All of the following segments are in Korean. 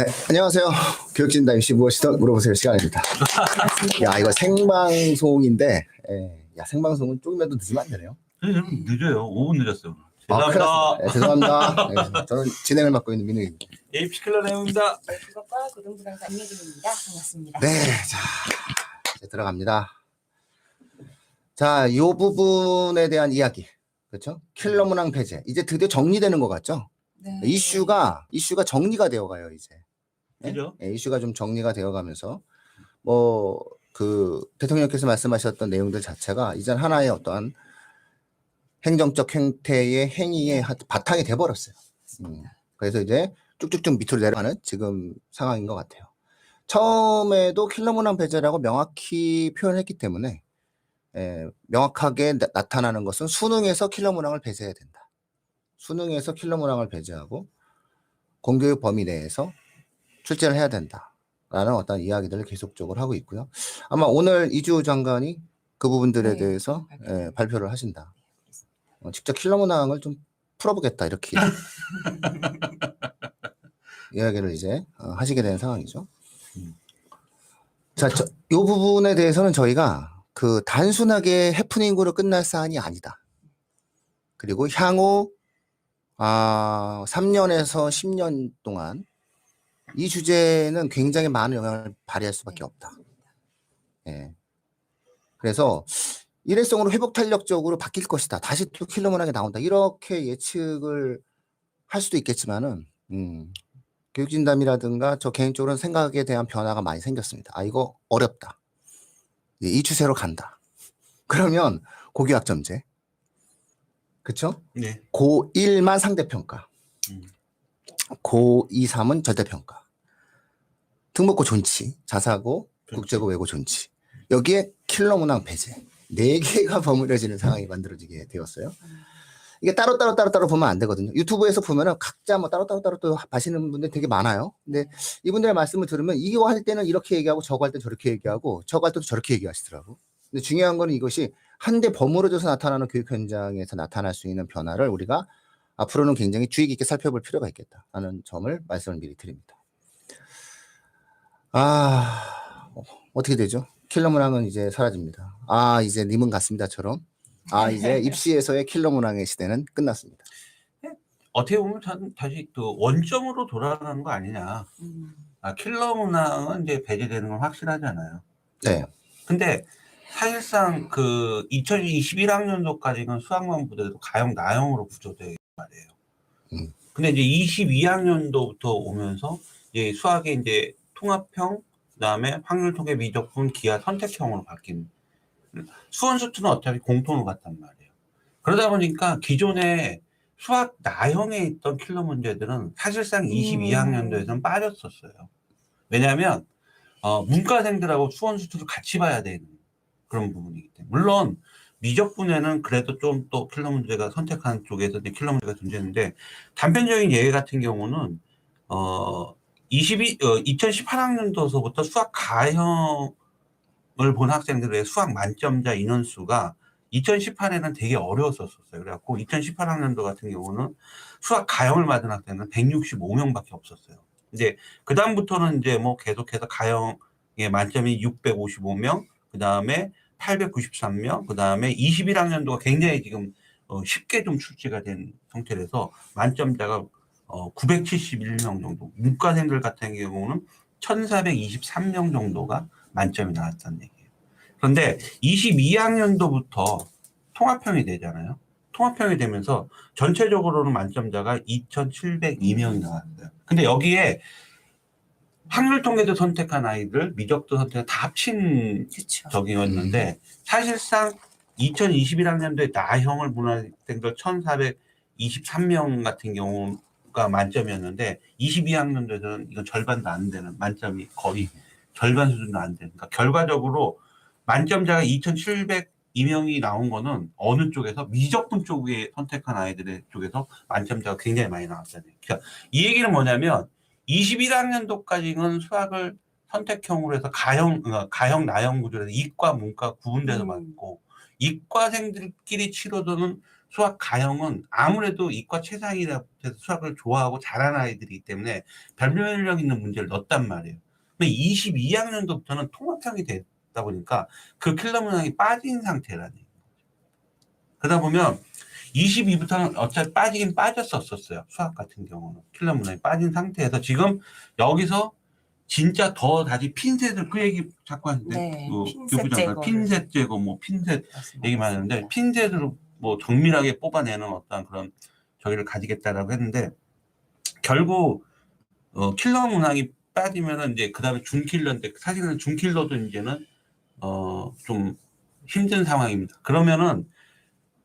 네, 안녕하세요. 교육진담 MC 무엇이든 물어보세요 시간입니다. 야, 이거 생방송인데, 야, 생방송은 조금이라도 늦으면 안 되네요. 네, 좀 늦어요. 5분 늦었어요. 아, 큰일 났습니다. 죄송합니다. 네, 죄송합니다. 네, 저는 진행을 맡고 있는 민우입니다. 에이피클러 내용입니다. 주석과 고등부장사 임혜진입니다. 반갑습니다. 네, 자, 이제 들어갑니다. 자, 이 부분에 대한 이야기, 그렇죠? 킬러 문항 폐쇄. 이제 드디어 정리되는 것 같죠? 네. 이슈가 정리가 되어가요 이제. 네? 그죠? 네, 이슈가 좀 정리가 되어가면서 그 대통령께서 말씀하셨던 내용들 자체가 이제 하나의 어떠한 행정적 행태의 행위의 바탕이 돼버렸어요. 그래서 이제 쭉쭉쭉 밑으로 내려가는 지금 상황인 것 같아요. 처음에도 킬러 문항 배제라고 명확히 표현했기 때문에 명확하게 나타나는 것은 수능에서 킬러 문항을 배제해야 된다. 수능에서 킬러 문항을 배제하고 공교육 범위 내에서 출제를 해야 된다라는 어떤 이야기들을 계속적으로 하고 있고요. 아마 오늘 이주 장관이 그 부분들에 네, 대해서 발표를. 발표를 하신다. 직접 킬러 문항을 좀 풀어보겠다 이렇게 이야기를 이제 하시게 된 상황이죠. 자, 이 부분에 대해서는 저희가 그 단순하게 해프닝으로 끝날 사안이 아니다. 그리고 향후 3년에서 10년 동안 이 주제는 굉장히 많은 영향을 발휘할 수밖에 없다. 예. 그래서 일회성으로 회복 탄력적으로 바뀔 것이다. 다시 또 킬러 문항이 나온다. 이렇게 예측을 할 수도 있겠지만은 교육진담이라든가 저 개인적으로는 생각에 대한 변화가 많이 생겼습니다. 이거 어렵다. 이 추세로 간다. 그러면 고교학점제. 그쵸? 네. 고1만 상대평가. 고2, 3은 절대평가. 특목고 존치, 자사고, 국제고, 외고 존치. 여기에 킬러 문항 배제. 4개가 버무려지는 상황이 만들어지게 되었어요. 이게 따로 보면 안 되거든요. 유튜브에서 보면은 각자 뭐 따로 또 하시는 분들 되게 많아요. 근데 이분들의 말씀을 들으면 이거 할 때는 이렇게 얘기하고 저거 할 때 저렇게 얘기하고 저거 할 때도 저렇게 얘기하시더라고. 근데 중요한 거는 이것이 한데 버무려져서 나타나는 교육 현장에서 나타날 수 있는 변화를 우리가 앞으로는 굉장히 주의 깊게 살펴볼 필요가 있겠다라는 점을 말씀을 미리 드립니다. 어떻게 되죠? 킬러 문항은 이제 사라집니다. 이제 님은 같습니다처럼. 이제 입시에서의 킬러 문항의 시대는 끝났습니다. 어떻게 보면 다시 그 원점으로 돌아가는 거 아니냐. 킬러 문항은 이제 배제되는 건 확실하잖아요. 네. 근데 사실상 그 2021학년도까지는 수학만 보더라도 가형, 나형으로 구조되어 말이에요. 근데 이제 22학년도부터 오면서 이제 수학이 이제 통합형, 그다음에 확률 통계 미적분 기하 선택형으로 바뀐. 수원 수투는 어차피 공통으로 갔단 말이에요. 그러다 보니까 기존에 수학 나형에 있던 킬러 문제들은 사실상 22학년도에서는 빠졌었어요. 왜냐하면 문과생들하고 수원 수투를 같이 봐야 되는 그런 부분이기 때문에. 물론 미적분에는 그래도 좀 또 킬러 문제가 선택한 쪽에서 이제 킬러 문제가 존재했는데, 단편적인 예외 같은 경우는 2018학년도서부터 수학 가형을 본 학생들의 수학 만점자 인원수가 2018에는 되게 어려웠었어요. 그래갖고 2018학년도 같은 경우는 수학 가형을 받은 학생은 165명밖에 없었어요. 근데 그 다음부터는 이제 뭐 계속해서 가형의 만점이 655명, 그 다음에 893명, 그 다음에 21학년도가 굉장히 지금 쉽게 좀 출제가 된 상태라서 만점자가 971명 정도, 문과생들 같은 경우는 1423명 정도가 만점이 나왔다는 얘기예요. 그런데 22학년도부터 통합형이 되잖아요. 통합형이 되면서 전체적으로는 만점자가 2,702명이 나왔어요. 근데 여기에 확률 통계도 선택한 아이들, 미적도 선택한 다 합친 그쵸. 적이었는데, 사실상 2021학년도에 나형을 본 학생들 1,423명 같은 경우가 만점이었는데, 22학년도에는 이건 절반도 안 되는, 만점이 거의 절반 수준도 안 되는. 그러니까 결과적으로 만점자가 2,702명이 나온 거는 어느 쪽에서 미적분 쪽에 선택한 아이들의 쪽에서 만점자가 굉장히 많이 나왔잖아요. 그러니까 이 얘기는 뭐냐면 21학년도까지는 수학을 선택형으로 해서 가형, 나형 구조에서 이과, 문과 구분돼서 받고, 이과생들끼리 치러도는 수학 가형은 아무래도 이과 최상위라 해서 수학을 좋아하고 잘하는 아이들이기 때문에 변별력 있는 문제를 넣었단 말이에요. 근데 22학년도부터는 통합형이 됐다 보니까 그 킬러 문항이 빠진 상태라는 얘기죠. 그러다 보면 22부터는 어차피 빠지긴 빠졌었어요. 수학 같은 경우는. 킬러 문항이 빠진 상태에서 지금 여기서 진짜 더 다시 핀셋을 그 얘기 자꾸 하는데 네, 그 핀셋 교부장관 제거를. 핀셋 제거 뭐 핀셋 맞습니다. 얘기만 하는데 핀셋으로 뭐 정밀하게 뽑아내는 어떤 그런 저기를 가지겠다라고 했는데 결국 킬러 문항이 빠지면은 이제 그 다음에 준킬러인데 사실은 준킬러도 이제는 좀 힘든 상황입니다. 그러면은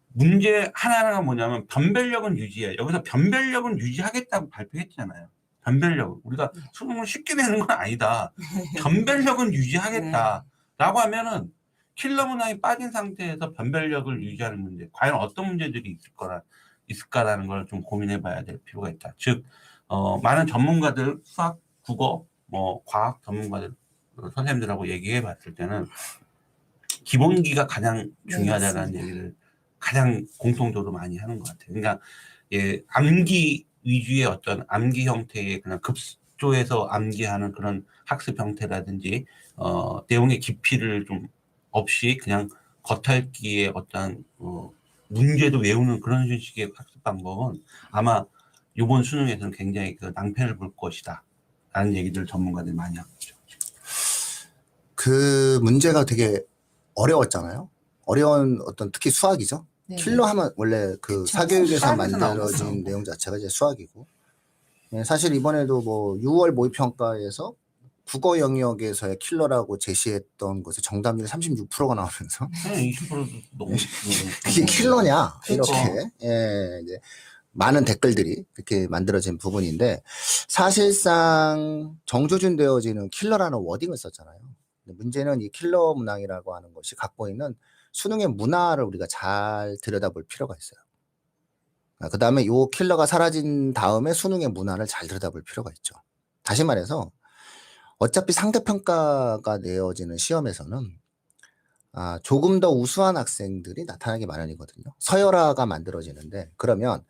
문제 하나가 뭐냐면 변별력은 유지해. 여기서 변별력은 유지하겠다고 발표했잖아요. 변별력. 우리가 수능을 쉽게 내는 건 아니다. 변별력은 유지하겠다라고 하면은 킬러 문항이 빠진 상태에서 변별력을 유지하는 문제. 과연 어떤 문제들이 있을까라는 걸 좀 고민해 봐야 될 필요가 있다. 즉, 많은 전문가들, 수학, 국어, 뭐, 과학 전문가들, 선생님들하고 얘기해 봤을 때는 기본기가 가장 중요하다는 맞습니다. 얘기를 가장 공통적으로 많이 하는 것 같아요. 그러니까 예, 암기 위주의 어떤 암기 형태의 그냥 급조해서 암기하는 그런 학습 형태라든지 내용의 깊이를 좀 없이 그냥 겉핥기의 어떤 문제도 외우는 그런 식의 학습 방법은 아마 이번 수능에서는 굉장히 그 낭패를 볼 것이다 라는 얘기들을 전문가들이 많이 하고 있죠. 그 문제가 되게 어려웠잖아요. 어려운 어떤 특히 수학이죠. 네. 킬러 하면 원래 그 그쵸. 사교육에서 수학에서 만들어진 나오죠. 내용 자체가 이제 수학이고, 예, 사실 이번에도 뭐 6월 모의평가에서 국어 영역에서의 킬러라고 제시했던 것의 정답률이 36%가 나오면서 그냥 20%도 너무 그게 킬러냐 그쵸. 이렇게 예, 이제 많은 댓글들이 그렇게 만들어진 부분인데, 사실상 정조준되어지는 킬러라는 워딩을 썼잖아요. 근데 문제는 이 킬러 문항이라고 하는 것이 갖고 있는 수능의 문화를 우리가 잘 들여다볼 필요가 있어요. 그 다음에 이 킬러가 사라진 다음에 수능의 문화를 잘 들여다볼 필요가 있죠. 다시 말해서 어차피 상대평가가 내어지는 시험에서는 조금 더 우수한 학생들이 나타나기 마련이거든요. 서열화가 만들어지는데, 그러면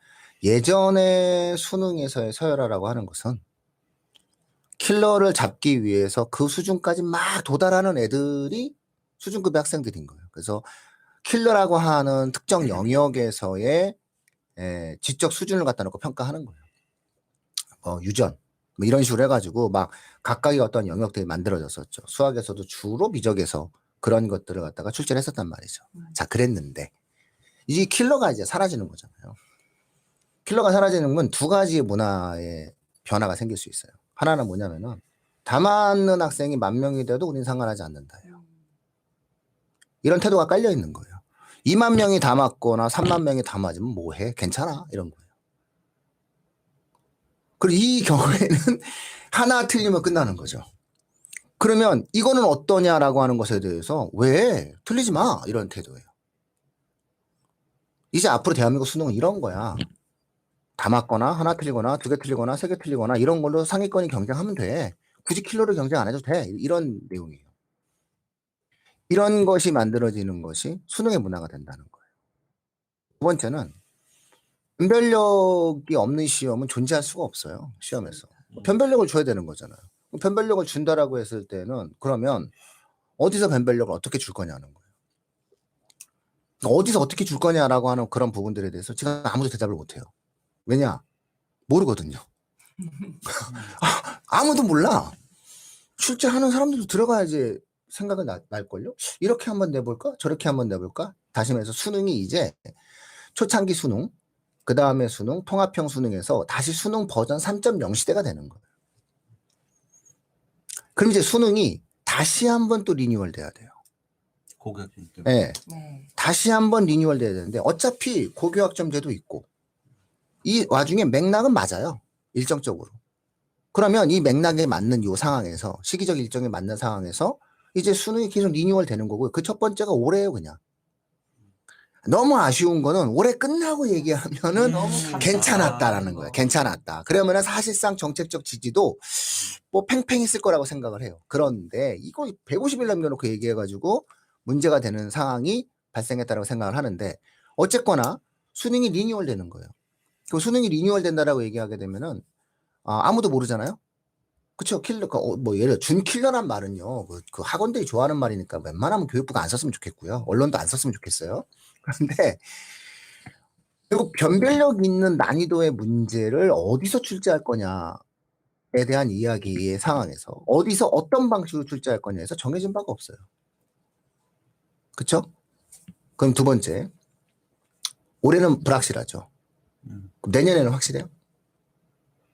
예전에 수능에서의 서열화라고 하는 것은 킬러를 잡기 위해서 그 수준까지 막 도달하는 애들이 수준급의 학생들인 거예요. 그래서 킬러라고 하는 특정 영역에서의 지적 수준을 갖다 놓고 평가하는 거예요. 유전 뭐 이런 식으로 해가지고 막 각각의 어떤 영역들이 만들어졌었죠. 수학에서도 주로 미적에서 그런 것들을 갖다가 출제를 했었단 말이죠. 자, 그랬는데 이 킬러가 이제 사라지는 거잖아요. 킬러가 사라지는 건 두 가지의 문화의 변화가 생길 수 있어요. 하나는 뭐냐면은 다 맞는 학생이 10,000명이 돼도 우린 상관하지 않는다예요. 이런 태도가 깔려 있는 거예요. 20,000명이 다 맞거나 30,000명이 다 맞으면 뭐해? 괜찮아? 이런 거예요. 그리고 이 경우에는 하나 틀리면 끝나는 거죠. 그러면 이거는 어떠냐라고 하는 것에 대해서 왜 틀리지 마 이런 태도예요. 이제 앞으로 대한민국 수능은 이런 거야. 다 맞거나 하나 틀리거나 2개 틀리거나 3개 틀리거나 이런 걸로 상위권이 경쟁하면 돼. 굳이 킬러를 경쟁 안 해도 돼. 이런 내용이에요. 이런 것이 만들어지는 것이 수능의 문화가 된다는 거예요. 두 번째는 변별력이 없는 시험은 존재할 수가 없어요. 시험에서. 변별력을 줘야 되는 거잖아요. 변별력을 준다라고 했을 때는 그러면 어디서 변별력을 어떻게 줄 거냐는 거예요. 어디서 어떻게 줄 거냐라고 하는 그런 부분들에 대해서 지금 아무도 대답을 못해요. 왜냐? 모르거든요. 아무도 몰라. 출제하는 사람들도 들어가야지 생각은 날걸요? 이렇게 한번 내볼까? 저렇게 한번 내볼까? 다시 말해서 수능이 이제 초창기 수능, 그 다음에 수능, 통합형 수능에서 다시 수능 버전 3.0 시대가 되는 거예요. 그럼 이제 수능이 다시 한번 또 리뉴얼 돼야 돼요. 고교학점 네. 네. 다시 한번 리뉴얼 돼야 되는데 어차피 고교학점제도 있고 이 와중에 맥락은 맞아요. 일정적으로. 그러면 이 맥락에 맞는 이 상황에서 시기적 일정에 맞는 상황에서 이제 수능이 계속 리뉴얼 되는 거고요. 그 첫 번째가 올해예요, 그냥. 너무 아쉬운 거는 올해 끝나고 얘기하면은 괜찮았다라는 거예요. 괜찮았다. 그러면은 사실상 정책적 지지도 뭐 팽팽했을 거라고 생각을 해요. 그런데 이거 150일 남겨놓고 얘기해가지고 문제가 되는 상황이 발생했다고 생각을 하는데, 어쨌거나 수능이 리뉴얼 되는 거예요. 그 수능이 리뉴얼 된다라고 얘기하게 되면은 아무도 모르잖아요. 그쵸? 킬러, 뭐, 예를 들어, 준킬러란 말은요, 그 학원들이 좋아하는 말이니까 웬만하면 교육부가 안 썼으면 좋겠고요. 언론도 안 썼으면 좋겠어요. 그런데, 결국 변별력 있는 난이도의 문제를 어디서 출제할 거냐에 대한 이야기의 상황에서, 어디서 어떤 방식으로 출제할 거냐에서 정해진 바가 없어요. 그쵸? 그럼 두 번째, 올해는 불확실하죠. 그럼 내년에는 확실해요?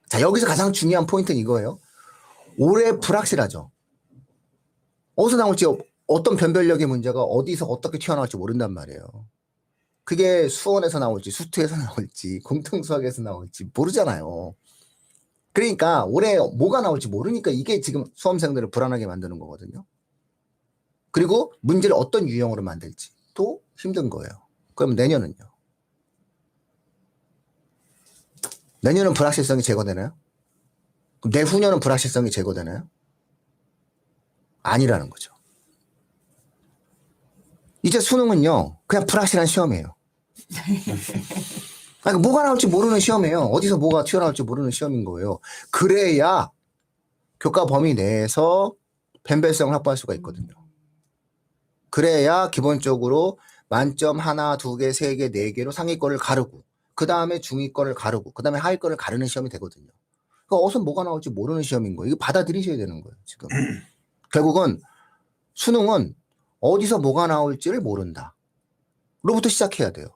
자, 여기서 가장 중요한 포인트는 이거예요. 올해 불확실하죠. 어디서 나올지, 어떤 변별력의 문제가 어디서 어떻게 튀어나올지 모른단 말이에요. 그게 수원에서 나올지, 수투에서 나올지, 공통수학에서 나올지 모르잖아요. 그러니까 올해 뭐가 나올지 모르니까 이게 지금 수험생들을 불안하게 만드는 거거든요. 그리고 문제를 어떤 유형으로 만들지 또 힘든 거예요. 그럼 내년은요? 내년은 불확실성이 제거되나요? 그럼 내후년은 불확실성이 제거되나요? 아니라는 거죠. 이제 수능은요, 그냥 불확실한 시험이에요. 아니, 뭐가 나올지 모르는 시험이에요. 어디서 뭐가 튀어나올지 모르는 시험인 거예요. 그래야 교과 범위 내에서 변별성을 확보할 수가 있거든요. 그래야 기본적으로 만점 하나, 두 개, 세 개, 네 개로 상위권을 가르고, 그 다음에 중위권을 가르고, 그 다음에 하위권을 가르는 시험이 되거든요. 그러니까 어디서 뭐가 나올지 모르는 시험인 거예요. 이거 받아들이셔야 되는 거예요, 지금. 결국은 수능은 어디서 뭐가 나올지를 모른다. 로부터 시작해야 돼요.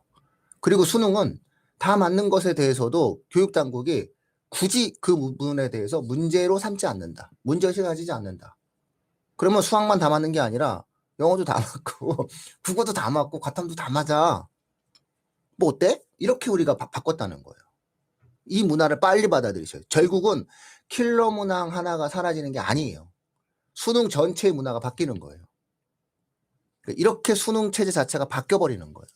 그리고 수능은 다 맞는 것에 대해서도 교육당국이 굳이 그 부분에 대해서 문제로 삼지 않는다. 문제의식을 가지지 않는다. 그러면 수학만 다 맞는 게 아니라 영어도 다 맞고 국어도 다 맞고 과탐도 다 맞아. 뭐 어때? 이렇게 우리가 바꿨다는 거예요. 이 문화를 빨리 받아들이셔요. 결국은 킬러 문항 하나가 사라지는 게 아니에요. 수능 전체의 문화가 바뀌는 거예요. 이렇게 수능 체제 자체가 바뀌어버리는 거예요.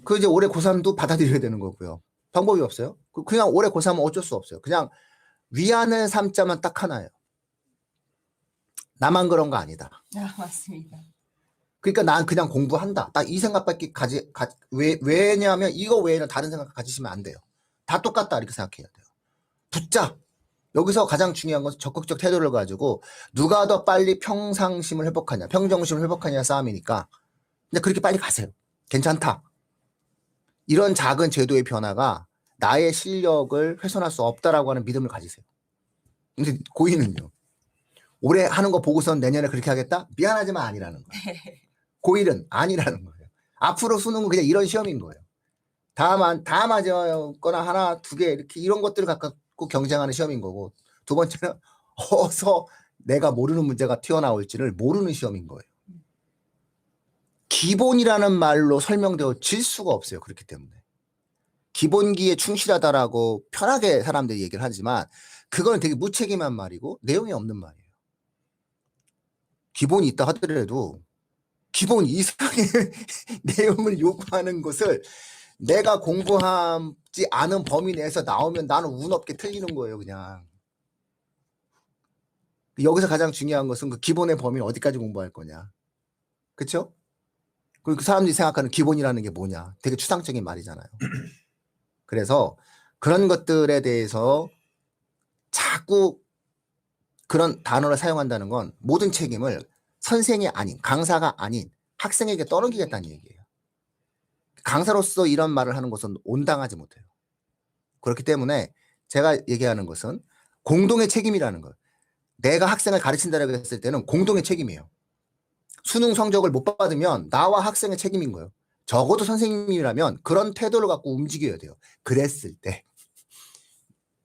그 이제 올해 고3도 받아들여야 되는 거고요. 방법이 없어요. 그냥 올해 고3은 어쩔 수 없어요. 그냥 위안을 삼자만 딱 하나예요. 나만 그런 거 아니다. 맞습니다. 그러니까 난 그냥 공부한다. 딱 이 생각밖에 왜냐하면 이거 외에는 다른 생각 가지시면 안 돼요. 다 똑같다 이렇게 생각해야 돼요. 붙자. 여기서 가장 중요한 것은 적극적 태도를 가지고 누가 더 빨리 평상심을 회복하냐, 평정심을 회복하냐 싸움이니까. 근데 그렇게 빨리 가세요. 괜찮다. 이런 작은 제도의 변화가 나의 실력을 훼손할 수 없다라고 하는 믿음을 가지세요. 근데 고2는요. 올해 하는 거 보고선 내년에 그렇게 하겠다? 미안하지만 아니라는 거예요. 고1은 아니라는 거예요. 앞으로 수능은 그냥 이런 시험인 거예요. 다 맞거나 하나, 두 개 이렇게 이런 것들을 갖고 경쟁하는 시험인 거고, 두 번째는 어서 내가 모르는 문제가 튀어나올지를 모르는 시험인 거예요. 기본이라는 말로 설명되어질 수가 없어요. 그렇기 때문에. 기본기에 충실하다라고 편하게 사람들이 얘기를 하지만 그건 되게 무책임한 말이고 내용이 없는 말이에요. 기본이 있다 하더라도 기본 이상의 내용을 요구하는 것을 내가 공부하지 않은 범위 내에서 나오면 나는 운 없게 틀리는 거예요. 그냥. 여기서 가장 중요한 것은 그 기본의 범위를 어디까지 공부할 거냐. 그렇죠? 그리고 그 사람들이 생각하는 기본이라는 게 뭐냐. 되게 추상적인 말이잖아요. 그래서 그런 것들에 대해서 자꾸 그런 단어를 사용한다는 건 모든 책임을 선생이 아닌, 강사가 아닌 학생에게 떠넘기겠다는 얘기예요. 강사로서 이런 말을 하는 것은 온당하지 못해요. 그렇기 때문에 제가 얘기하는 것은 공동의 책임이라는 거예요. 내가 학생을 가르친다라고 했을 때는 공동의 책임이에요. 수능 성적을 못 받으면 나와 학생의 책임인 거예요. 적어도 선생님이라면 그런 태도를 갖고 움직여야 돼요. 그랬을 때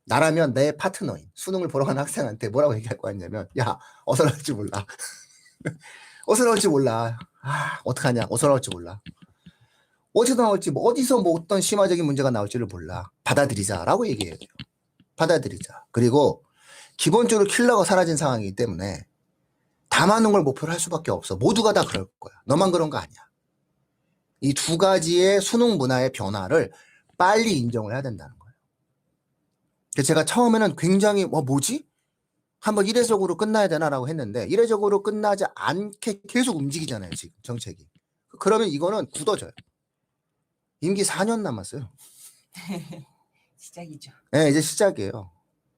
나라면 내 파트너인 수능을 보러 가는 학생한테 뭐라고 얘기할 거였냐면 야 어디서 나올지 몰라. 어디서 나올지 몰라. 어떡하냐. 어디서 나올지 몰라. 어디서 나올지 어디서 뭐 어떤 심화적인 문제가 나올지를 몰라. 받아들이자라고 얘기해야 돼요. 받아들이자. 그리고 기본적으로 킬러가 사라진 상황이기 때문에 다 맞는 걸 목표로 할 수밖에 없어. 모두가 다 그럴 거야. 너만 그런 거 아니야. 이 두 가지의 수능 문화의 변화를 빨리 인정을 해야 된다는 거예요. 그래서 제가 처음에는 굉장히 뭐지? 한번 이례적으로 끝나야 되나라고 했는데 이례적으로 끝나지 않게 계속 움직이잖아요. 지금 정책이. 그러면 이거는 굳어져요. 임기 4년 남았어요. 시작이죠. 네, 이제 시작이에요.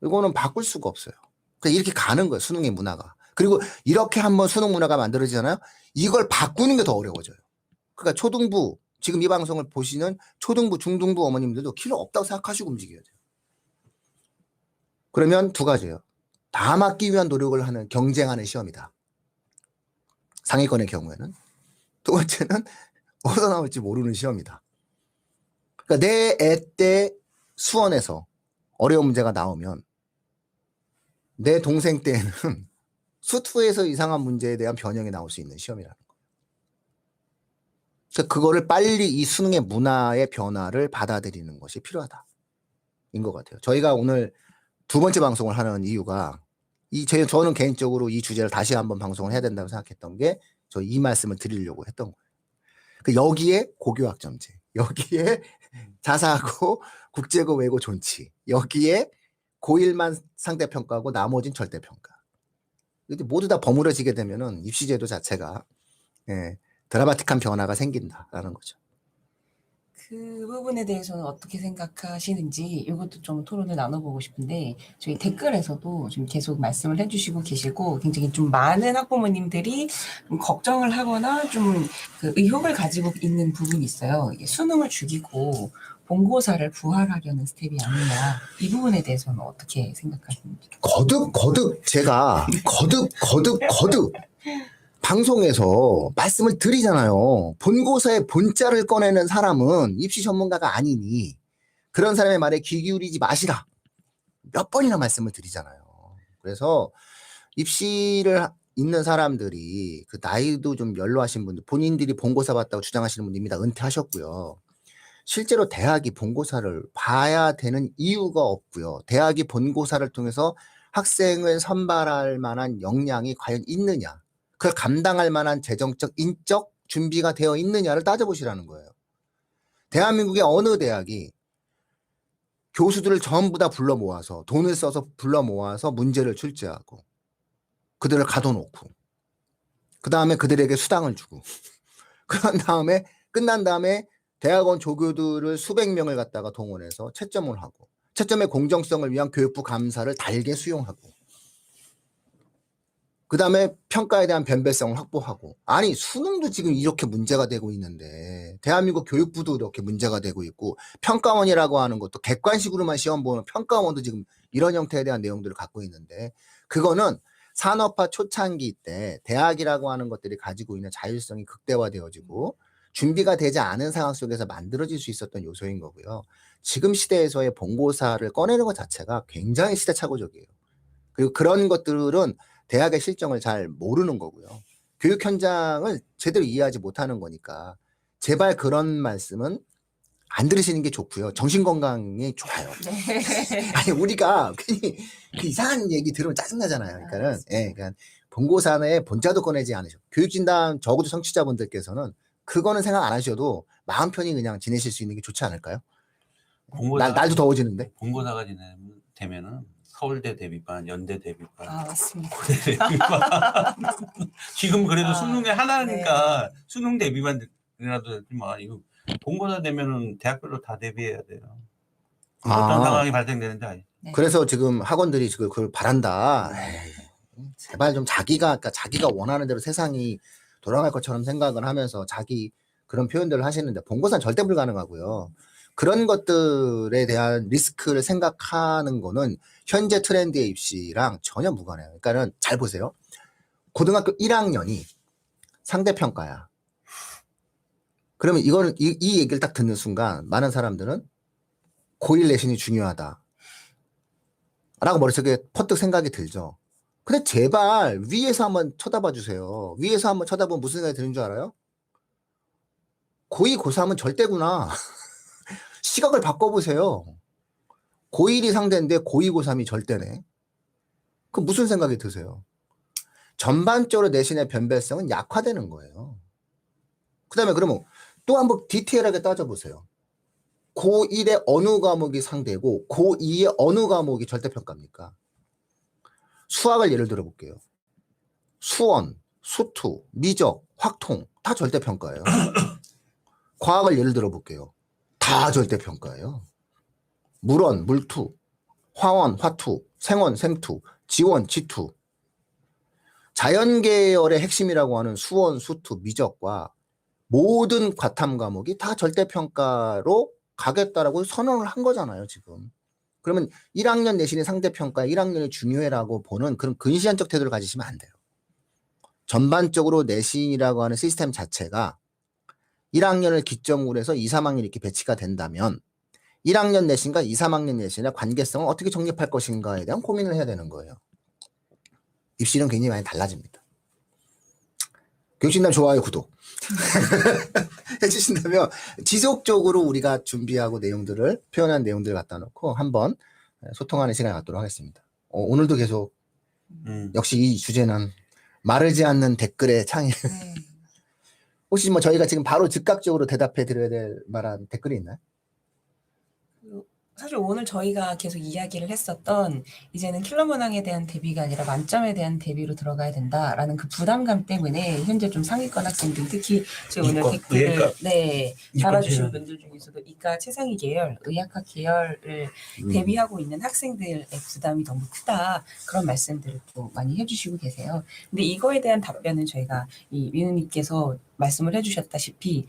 이거는 바꿀 수가 없어요. 그러니까 이렇게 가는 거예요. 수능의 문화가. 그리고 이렇게 한번 수능 문화가 만들어지잖아요. 이걸 바꾸는 게 더 어려워져요. 그러니까 초등부, 지금 이 방송을 보시는 초등부, 중등부 어머님들도 필요 없다고 생각하시고 움직여야 돼요. 그러면 두 가지예요. 다 맞기 위한 노력을 하는 경쟁하는 시험이다. 상위권의 경우에는. 두 번째는 어디서 나올지 모르는 시험이다. 그러니까 내 애 때 수원에서 어려운 문제가 나오면 내 동생 때에는 수투에서 이상한 문제에 대한 변형이 나올 수 있는 시험이라는 거예요. 그래서 그거를 빨리 이 수능의 문화의 변화를 받아들이는 것이 필요하다. 인 것 같아요. 저희가 오늘 두 번째 방송을 하는 이유가 저는 개인적으로 이 주제를 다시 한번 방송을 해야 된다고 생각했던 게 저 이 말씀을 드리려고 했던 거예요. 그 여기에 고교학점제, 여기에 자사고, 국제고, 외고, 존치, 여기에 고1만 상대평가하고 나머진 절대평가. 근데 모두 다 버무려지게 되면은 입시제도 자체가 드라마틱한 변화가 생긴다라는 거죠. 그 부분에 대해서는 어떻게 생각하시는지 이것도 좀 토론을 나눠보고 싶은데 저희 댓글에서도 좀 계속 말씀을 해주시고 계시고 굉장히 좀 많은 학부모님들이 좀 걱정을 하거나 좀 그 의혹을 가지고 있는 부분이 있어요. 이게 수능을 죽이고 본고사를 부활하려는 스텝이 아니냐. 이 부분에 대해서는 어떻게 생각하시는지. 거듭 제가 거듭 방송에서 말씀을 드리잖아요. 본고사의 본자를 꺼내는 사람은 입시 전문가가 아니니 그런 사람의 말에 귀 기울이지 마시라. 몇 번이나 말씀을 드리잖아요. 그래서 입시를 있는 사람들이 그 나이도 좀 연로하신 분들, 본인들이 본고사 봤다고 주장하시는 분들입니다. 은퇴하셨고요. 실제로 대학이 본고사를 봐야 되는 이유가 없고요. 대학이 본고사를 통해서 학생을 선발할 만한 역량이 과연 있느냐. 그걸 감당할 만한 재정적, 인적 준비가 되어 있느냐를 따져보시라는 거예요. 대한민국의 어느 대학이 교수들을 전부 다 불러 모아서 돈을 써서 불러 모아서 문제를 출제하고 그들을 가둬놓고 그 다음에 그들에게 수당을 주고 그런 다음에 끝난 다음에 대학원 조교들을 수백 명을 갖다가 동원해서 채점을 하고 채점의 공정성을 위한 교육부 감사를 달게 수용하고 그 다음에 평가에 대한 변별성을 확보하고 아니 수능도 지금 이렇게 문제가 되고 있는데 대한민국 교육부도 이렇게 문제가 되고 있고 평가원이라고 하는 것도 객관식으로만 시험 보는 평가원도 지금 이런 형태에 대한 내용들을 갖고 있는데 그거는 산업화 초창기 때 대학이라고 하는 것들이 가지고 있는 자율성이 극대화되어지고 준비가 되지 않은 상황 속에서 만들어질 수 있었던 요소인 거고요. 지금 시대에서의 본고사를 꺼내는 것 자체가 굉장히 시대착오적이에요. 그리고 그런 것들은 대학의 실정을 잘 모르는 거고요. 교육 현장을 제대로 이해하지 못하는 거니까 제발 그런 말씀은 안 들으시는 게 좋고요. 정신건강에 좋아요. 네. 아니 우리가 괜히 그 이상한 얘기 들으면 짜증나잖아요. 그러니까는 그러니까 본고사에 본자도 꺼내지 않으셔. 교육진단 적어도 청취자분들께서는 그거는 생각 안 하셔도 마음 편히 그냥 지내실 수 있는 게 좋지 않을까요? 날도 더워지는데. 본고사가 되면은 서울대 대비반, 연대 대비반, 아 맞습니다. 고대 대비반. 지금 그래도 수능에 하나니까 네. 수능 대비반이라도 했지만 이거 본고사 되면은 대학별로 다 대비해야 돼요. 어떤 상황이 발생되는지 알죠? 네. 그래서 지금 학원들이 지금 그걸 바란다. 에이, 제발 좀 그러니까 자기가 원하는 대로 세상이 돌아갈 것처럼 생각을 하면서 자기 그런 표현들을 하시는데 본고사는 절대 불가능하고요. 그런 것들에 대한 리스크를 생각하는 거는 현재 트렌드의 입시랑 전혀 무관해요. 그러니까는 잘 보세요. 고등학교 1학년이 상대평가야. 그러면 이거는 이 얘기를 딱 듣는 순간 많은 사람들은 고1 내신이 중요하다. 라고 머릿속에 퍼뜩 생각이 들죠. 근데 제발 위에서 한번 쳐다봐 주세요. 위에서 한번 쳐다보면 무슨 생각이 드는 줄 알아요? 고2, 고3은 절대구나. 시각을 바꿔보세요. 고1이 상대인데 고2, 고3이 절대네. 그 무슨 생각이 드세요? 전반적으로 내신의 변별성은 약화되는 거예요. 그 다음에 그러면 또 한번 디테일하게 따져보세요. 고1의 어느 과목이 상대고 고2의 어느 과목이 절대평가입니까? 수학을 예를 들어 볼게요. 수원, 수투, 미적, 확통 다 절대평가예요. 과학을 예를 들어 볼게요. 다 절대평가예요. 물원, 물투, 화원, 화투, 생원, 생투, 지원, 지투. 자연계열의 핵심이라고 하는 수원, 수투, 미적과 모든 과탐 과목이 다 절대평가로 가겠다라고 선언을 한 거잖아요, 지금. 그러면 1학년 내신의 상대평가, 1학년이 중요해라고 보는 그런 근시안적 태도를 가지시면 안 돼요. 전반적으로 내신이라고 하는 시스템 자체가 1학년을 기점으로 해서 2, 3학년이 이렇게 배치가 된다면 1학년 내신과 2, 3학년 내신의 관계성을 어떻게 정립할 것인가에 대한 고민을 해야 되는 거예요. 입시는 굉장히 많이 달라집니다. 교육진단 좋아요, 구독 해주신다면 지속적으로 우리가 준비하고 내용들을 표현한 내용들을 갖다 놓고 한번 소통하는 시간을 갖도록 하겠습니다. 오늘도 계속 역시 이 주제는 마르지 않는 댓글의 창에 혹시 뭐 저희가 지금 바로 즉각적으로 대답해 드려야 될 만한 댓글이 있나요? 사실 오늘 저희가 계속 이야기를 했었던 이제는 킬러 문항에 대한 대비가 아니라 만점에 대한 대비로 들어가야 된다라는 그 부담감 때문에 현재 좀 상위권 학생들 특히 저희 오늘 댓글을 달아주신 분들 중에서도 이과 최상위 계열, 의학학 계열을 대비하고 있는 학생들의 부담이 너무 크다 그런 말씀들을 또 많이 해주시고 계세요. 근데 이거에 대한 답변은 저희가 이 민우님께서 말씀을 해주셨다시피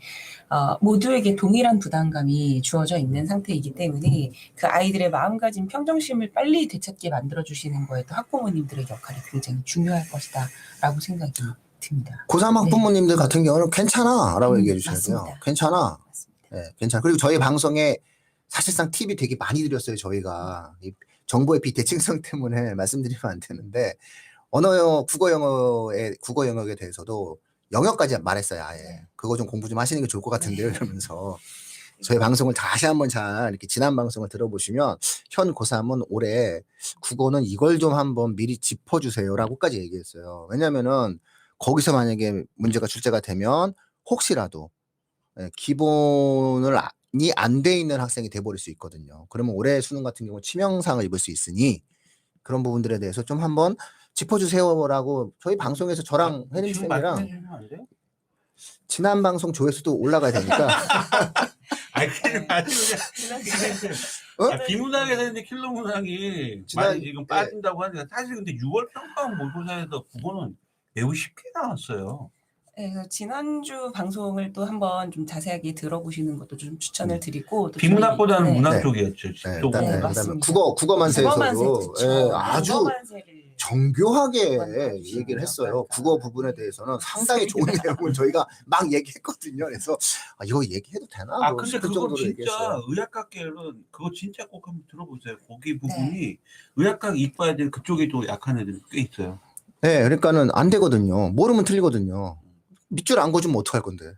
모두에게 동일한 부담감이 주어져 있는 상태이기 때문에 그 아이들의 마음가짐 평정심을 빨리 되찾게 만들어주시는 거에도 학부모님들의 역할이 굉장히 중요할 것이다 라고 생각이 듭니다. 고3 학부모님들 같은 경우는 괜찮아 라고 얘기해 주셔야 돼요. 맞습니다. 괜찮아. 맞습니다. 네, 괜찮아. 그리고 저희 방송에 사실상 팁이 되게 많이 드렸어요. 저희가 이 정보의 비대칭성 때문에 말씀드리면 안 되는데 국어 영역에 대해서도 영역까지 말했어요. 아예 그거 좀 공부 좀 하시는 게 좋을 것 같은데요. 이러면서 저희 방송을 다시 한번 잘 이렇게 지난 방송을 들어보시면 현 고3은 올해 국어는 이걸 좀 한번 미리 짚어주세요라고까지 얘기했어요. 왜냐면은 거기서 만약에 문제가 출제가 되면 혹시라도 기본을 안 돼 있는 학생이 돼버릴 수 있거든요. 그러면 올해 수능 같은 경우 치명상을 입을 수 있으니 그런 부분들에 대해서 좀 한번 짚어주세요라고 저희 방송에서 저랑 혜림 쌤이랑 지난 방송 조회수도 올라가야 되니까 비문학에서 했는데 킬러 문학이 많이 지금 빠진다고 하니까 사실 근데 6월 평가원 모의고사에서 국어는 매우 쉽게 나왔어요. 네, 그래서 지난주 방송을 또 한번 좀 자세하게 들어보시는 것도 좀 추천을 드리고 또 비문학보다는 문학 쪽이었죠. 그다음에 국어만세에서도 아주 정교하게 얘기를 했어요. 국어 부분에 대해서는 상당히 좋은 내용을 저희가 막 얘기했거든요. 그래서 이거 얘기해도 되나? 근데 그거 진짜 의학학 계열은 그거 진짜 꼭 한번 들어보세요. 거기 부분이 의학학 이과 애들 그쪽이 또 약한 애들 꽤 있어요. 네, 그러니까는 안 되거든요. 모르면 틀리거든요. 밑줄 안 그어주면 어떡할 건데.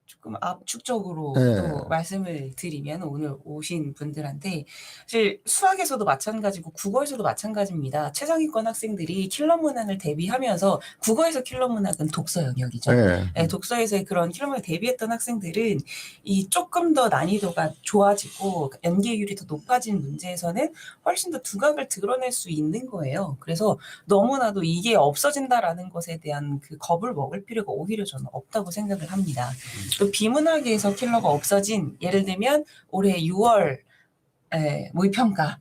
조금 압축적으로 또 말씀을 드리면 오늘 오신 분들한테 사실 수학에서도 마찬가지고 국어에서도 마찬가지입니다. 최상위권 학생들이 킬러 문항을 대비하면서 국어에서 킬러 문항은 독서 영역이죠. 독서에서의 그런 킬러 문항을 대비했던 학생들은 이 조금 더 난이도가 좋아지고 연계율이 더 높아진 문제에서는 훨씬 더 두각을 드러낼 수 있는 거예요. 그래서 너무나도 이게 없어진다라는 것에 대한 그 겁을 먹을 필요가 오히려 저는 없다고 생각을 합니다. 또 비문학에서 킬러가 없어진 예를 들면 올해 6월 모의평가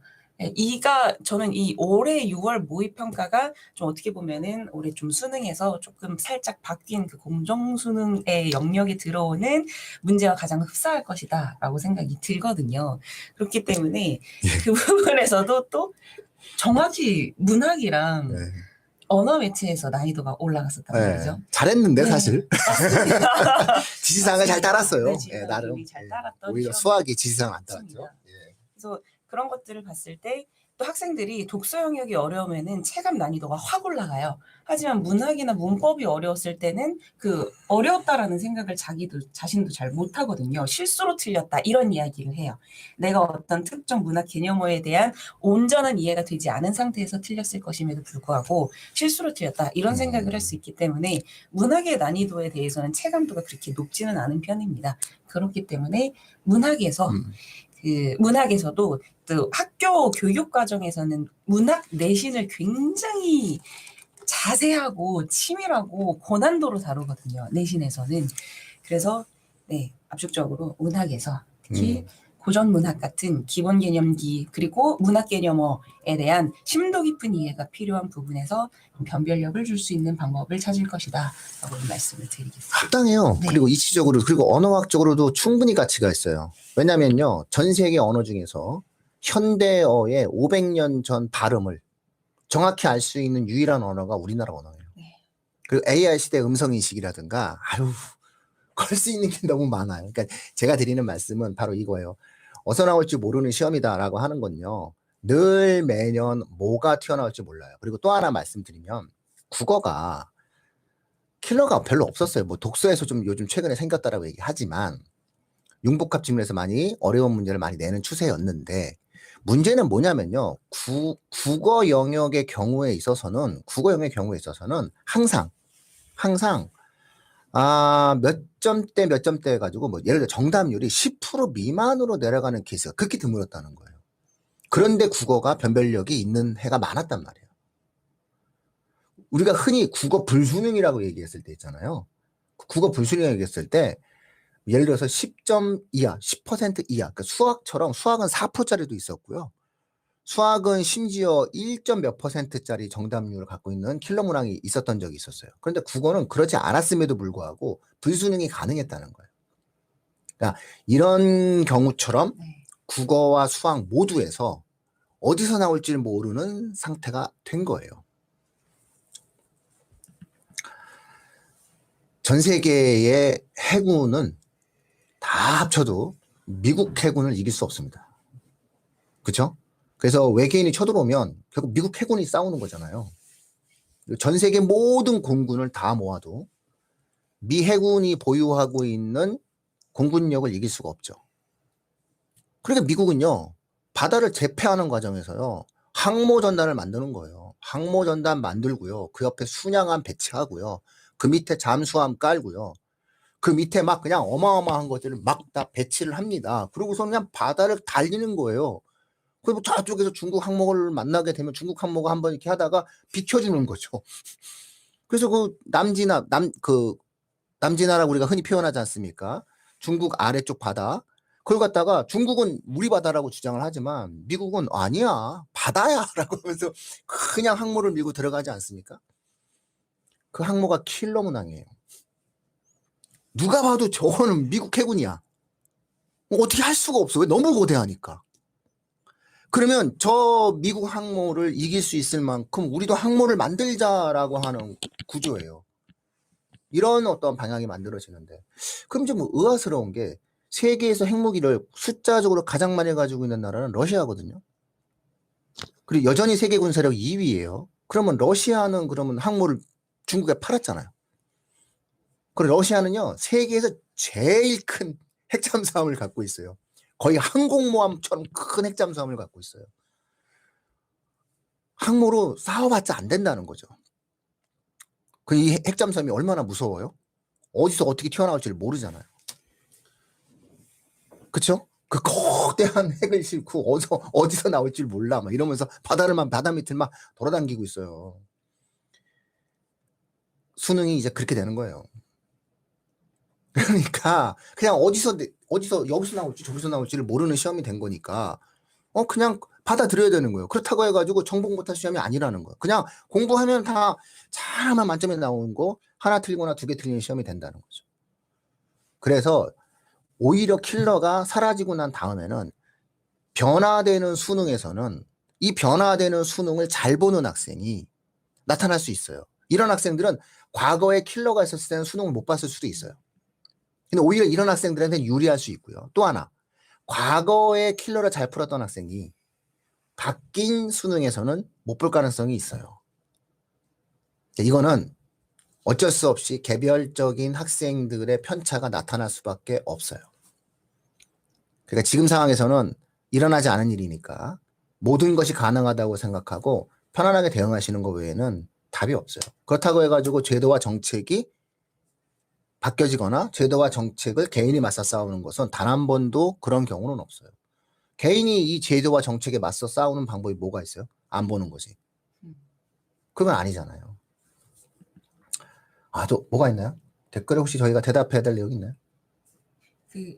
저는 이 올해 6월 모의평가가 좀 어떻게 보면은 올해 좀 수능에서 조금 살짝 바뀐 그 공정수능의 영역에 들어오는 문제와 가장 흡사할 것이다 라고 생각이 들거든요. 그렇기 때문에 그 부분에서도 또 정확히 문학이랑 언어 매체에서 난이도가 올라갔었단 말이죠. 잘했는데 사실 지시사항을 잘 따랐어요. 나름 잘 따랐던 오히려 수학이 지시사항 안 따랐죠. 그래서 그런 것들을 봤을 때 또 학생들이 독서 영역이 어려우면은 체감 난이도가 확 올라가요. 하지만 문학이나 문법이 어려웠을 때는 그 어려웠다라는 생각을 자신도 잘 못하거든요. 실수로 틀렸다 이런 이야기를 해요. 내가 어떤 특정 문학 개념어에 대한 온전한 이해가 되지 않은 상태에서 틀렸을 것임에도 불구하고 실수로 틀렸다 이런 생각을 할 수 있기 때문에 문학의 난이도에 대해서는 체감도가 그렇게 높지는 않은 편입니다. 그렇기 때문에 문학에서도 또 학교 교육 과정에서는 문학 내신을 굉장히 자세하고 치밀하고 고난도로 다루거든요. 내신에서는. 그래서 압축적으로 문학에서 특히 고전 문학 같은 기본 개념기 그리고 문학 개념어에 대한 심도 깊은 이해가 필요한 부분에서 변별력을 줄 수 있는 방법을 찾을 것이다 라고 말씀을 드리겠습니다. 합당해요. 네. 그리고 이치적으로 그리고 언어학적으로도 충분히 가치가 있어요. 왜냐면요. 전 세계 언어 중에서 현대어의 500년 전 발음을 정확히 알 수 있는 유일한 언어가 우리나라 언어예요. 네. 그리고 AI 시대 음성인식이라든가 걸 수 있는 게 너무 많아요. 그러니까 제가 드리는 말씀은 바로 이거예요. 어디서 나올지 모르는 시험이다라고 하는 건요. 늘 매년 뭐가 튀어나올지 몰라요. 그리고 또 하나 말씀드리면 국어가 킬러가 별로 없었어요. 뭐 독서에서 좀 요즘 최근에 생겼다라고 얘기하지만 융복합 지문에서 많이 어려운 문제를 많이 내는 추세였는데 문제는 뭐냐면요. 국어 영역의 경우에 있어서는 항상 몇 점대 몇 점대 해가지고 뭐 예를 들어 정답률이 10% 미만으로 내려가는 케이스가 극히 드물었다는 거예요. 그런데 국어가 변별력이 있는 해가 많았단 말이에요. 우리가 흔히 국어 불수능이라고 얘기했을 때 있잖아요. 국어 불수능이라고 얘기했을 때 예를 들어서 10점 이하, 10% 이하. 그러니까 수학은 4%짜리도 있었고요. 수학은 심지어 1점 몇 %짜리 정답률을 갖고 있는 킬러 문항이 있었던 적이 있었어요. 그런데 국어는 그렇지 않았음에도 불구하고 불수능이 가능했다는 거예요. 그러니까 이런 경우처럼 네. 국어와 수학 모두에서 어디서 나올지 모르는 상태가 된 거예요. 전 세계의 해군은 다 합쳐도 미국 해군을 이길 수 없습니다. 그렇죠? 그래서 외계인이 쳐들어오면 결국 미국 해군이 싸우는 거잖아요. 전 세계 모든 공군을 다 모아도 미 해군이 보유하고 있는 공군력을 이길 수가 없죠. 그러니까 미국은요. 바다를 제패하는 과정에서요. 항모전단을 만드는 거예요. 항모전단 만들고요. 그 옆에 순양함 배치하고요. 그 밑에 잠수함 깔고요. 그 밑에 막 그냥 어마어마한 것들을 막 다 배치를 합니다. 그러고서 그냥 바다를 달리는 거예요. 그리고 저쪽에서 중국 항목을 만나게 되면 중국 항목을 한번 이렇게 하다가 비켜주는 거죠. 그래서 그 남진아라고 우리가 흔히 표현하지 않습니까? 중국 아래쪽 바다. 그걸 갖다가 중국은 우리 바다라고 주장을 하지만 미국은 아니야. 바다야. 라고 하면서 그냥 항모를 밀고 들어가지 않습니까? 그 항모가 킬러 문항이에요. 누가 봐도 저거는 미국 해군이야. 어떻게 할 수가 없어. 왜? 너무 거대하니까. 그러면 저 미국 항모를 이길 수 있을 만큼 우리도 항모를 만들자라고 하는 구조예요. 이런 어떤 방향이 만들어지는데 그럼 좀 의아스러운 게 세계에서 핵무기를 숫자적으로 가장 많이 가지고 있는 나라는 러시아거든요. 그리고 여전히 세계 군사력 2위예요. 그러면 러시아는 그러면 항모를 중국에 팔았잖아요. 그리고 러시아는요 세계에서 제일 큰 핵잠수함을 갖고 있어요. 거의 항공모함처럼 큰 핵잠수함을 갖고 있어요. 항모로 싸워봤자 안 된다는 거죠. 그 이 핵잠수함이 얼마나 무서워요? 어디서 어떻게 튀어나올지를 모르잖아요. 그쵸? 그 거대한 핵을 싣고 어디서 나올지 몰라. 막 이러면서 바다 밑을 막 돌아다니고 있어요. 수능이 이제 그렇게 되는 거예요. 그러니까 그냥 어디서 여기서 나올지 저기서 나올지를 모르는 시험이 된 거니까 그냥 받아들여야 되는 거예요. 그렇다고 해가지고 정복 못할 시험이 아니라는 거예요. 그냥 공부하면 다 잘하면 만점에 나오는 거 하나 틀리거나 2개 틀리는 시험이 된다는 거죠. 그래서 오히려 킬러가 사라지고 난 다음에는 변화되는 수능에서는 이 변화되는 수능을 잘 보는 학생이 나타날 수 있어요. 이런 학생들은 과거에 킬러가 있었을 때는 수능을 못 봤을 수도 있어요. 근데 오히려 이런 학생들한테는 유리할 수 있고요. 또 하나, 과거에 킬러를 잘 풀었던 학생이 바뀐 수능에서는 못 볼 가능성이 있어요. 이거는 어쩔 수 없이 개별적인 학생들의 편차가 나타날 수밖에 없어요. 그러니까 지금 상황에서는 일어나지 않은 일이니까 모든 것이 가능하다고 생각하고 편안하게 대응하시는 것 외에는 답이 없어요. 그렇다고 해가지고 제도와 정책이 바뀌어지거나 제도와 정책을 개인이 맞서 싸우는 것은 단 한 번도 그런 경우는 없어요. 개인이 이 제도와 정책에 맞서 싸우는 방법이 뭐가 있어요? 안 보는 거지. 그건 아니잖아요. 또 뭐가 있나요? 댓글에 혹시 저희가 대답해야 될 내용 있나요?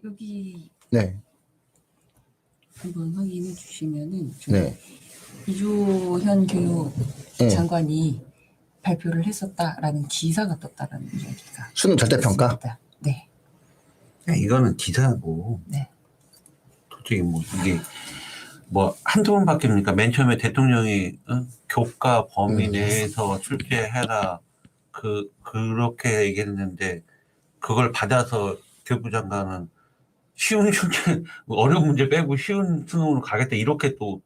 여기 네. 한번 확인해 주시면은 저희 네. 이주현 교육 네. 장관이 발표를 했었다라는 기사가 떴다라는 이야기가 수능 절대평가? 있습니다. 네. 이거는 기사고. 네. 솔직히 뭐 이게 뭐 한두 번 바뀝니까? 맨 처음에 대통령이 교과 범위 내에서 출제해라 그렇게 얘기했는데 그걸 받아서 교육부 장관은 쉬운 출제 어려운 문제 빼고 쉬운 수능으로 가겠다 이렇게 또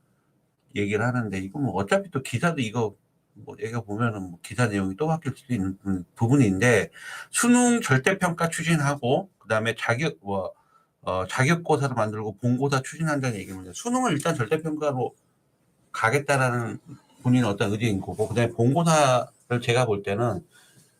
얘기를 하는데 이거 뭐 어차피 또 기사도 이거 뭐 얘가 보면은 뭐 기사 내용이 또 바뀔 수도 있는 부분인데 수능 절대평가 추진하고 그다음에 자격고사를 만들고 본고사 추진한다는 얘기입니다. 수능을 일단 절대평가로 가겠다라는 본인의 어떤 의지인 거고, 그 다음에 본고사를 제가 볼 때는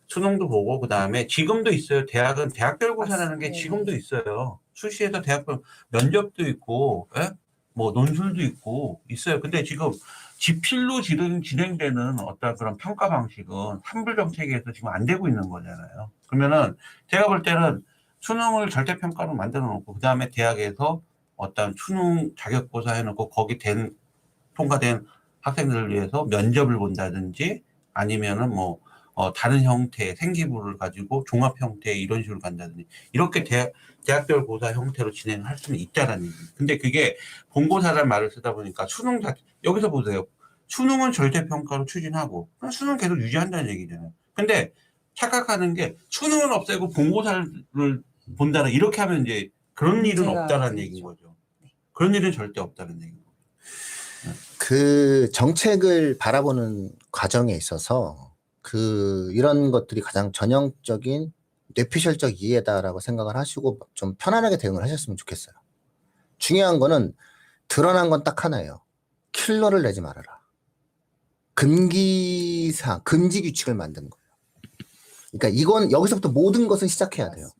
수능도 보고, 그 다음에 지금도 있어요. 대학은 대학별 고사라는 게 지금도 있어요. 수시에서 대학별 면접도 있고, 예? 뭐 논술도 있고 있어요. 근데 지금 지필로 진행되는 어떤 그런 평가 방식은 한불 정책에서 지금 안 되고 있는 거잖아요. 그러면은 제가 볼 때는 수능을 절대평가로 만들어 놓고 그 다음에 대학에서 어떤 수능 자격고사 해놓고 거기 통과된 학생들을 위해서 면접을 본다든지 아니면은 뭐 다른 형태의 생기부를 가지고 종합 형태 이런 식으로 간다든지 이렇게 대학별 고사 형태로 진행할 수는 있다라는 얘기예요. 근데 그게 본고사라는 말을 쓰다 보니까 여기서 보세요. 수능은 절대평가로 추진하고 수능 계속 유지한다는 얘기잖아요. 근데 착각하는 게 수능은 없애고 본고사를 본다는 이렇게 하면 이제 그런 일은 없다라는 얘기인 거죠. 그런 일은 절대 없다는 얘기인 거죠. 그 정책을 바라보는 과정에 있어서 이런 것들이 가장 전형적인 뇌피셜적 이해다라고 생각을 하시고 좀 편안하게 대응을 하셨으면 좋겠어요. 중요한 거는 드러난 건 딱 하나예요. 킬러를 내지 말아라. 금지 규칙을 만든 거예요. 그러니까 이건 여기서부터 모든 것은 시작해야 돼요.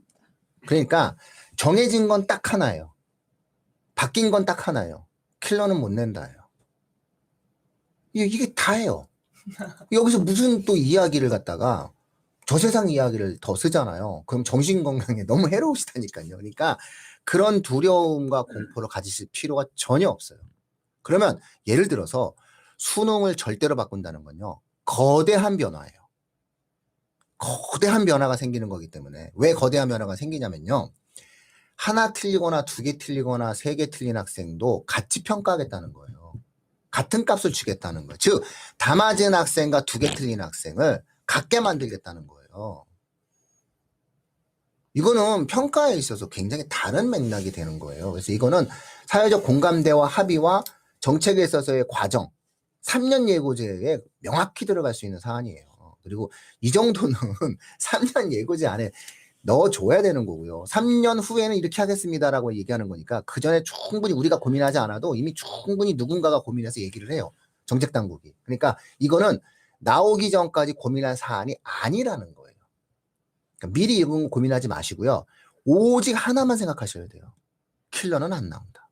그러니까 정해진 건 딱 하나예요. 바뀐 건 딱 하나예요. 킬러는 못 낸다예요. 이게 다예요. 여기서 무슨 또 이야기를 갖다가 저 세상 이야기를 더 쓰잖아요. 그럼 정신건강에 너무 해로우시다니까요. 그러니까 그런 두려움과 공포를 가지실 필요가 전혀 없어요. 그러면 예를 들어서 수능을 절대로 바꾼다는 건요. 거대한 변화예요. 거대한 변화가 생기는 거기 때문에 왜 거대한 변화가 생기냐면요. 하나 틀리거나 두 개 틀리거나 세 개 틀린 학생도 같이 평가하겠다는 거예요. 같은 값을 주겠다는 거예요. 즉 다 맞은 학생과 두 개 틀린 학생을 같게 만들겠다는 거예요. 이거는 평가에 있어서 굉장히 다른 맥락이 되는 거예요. 그래서 이거는 사회적 공감대와 합의와 정책에 있어서의 과정, 3년 예고제에 명확히 들어갈 수 있는 사안이에요. 그리고 이 정도는 3년 예고제 안에 넣어줘야 되는 거고요. 3년 후에는 이렇게 하겠습니다라고 얘기하는 거니까 그 전에 충분히 우리가 고민하지 않아도 이미 충분히 누군가가 고민해서 얘기를 해요. 정책당국이. 그러니까 이거는 나오기 전까지 고민할 사안이 아니라는 거예요. 그러니까 미리 이건 고민하지 마시고요. 오직 하나만 생각하셔야 돼요. 킬러는 안 나온다.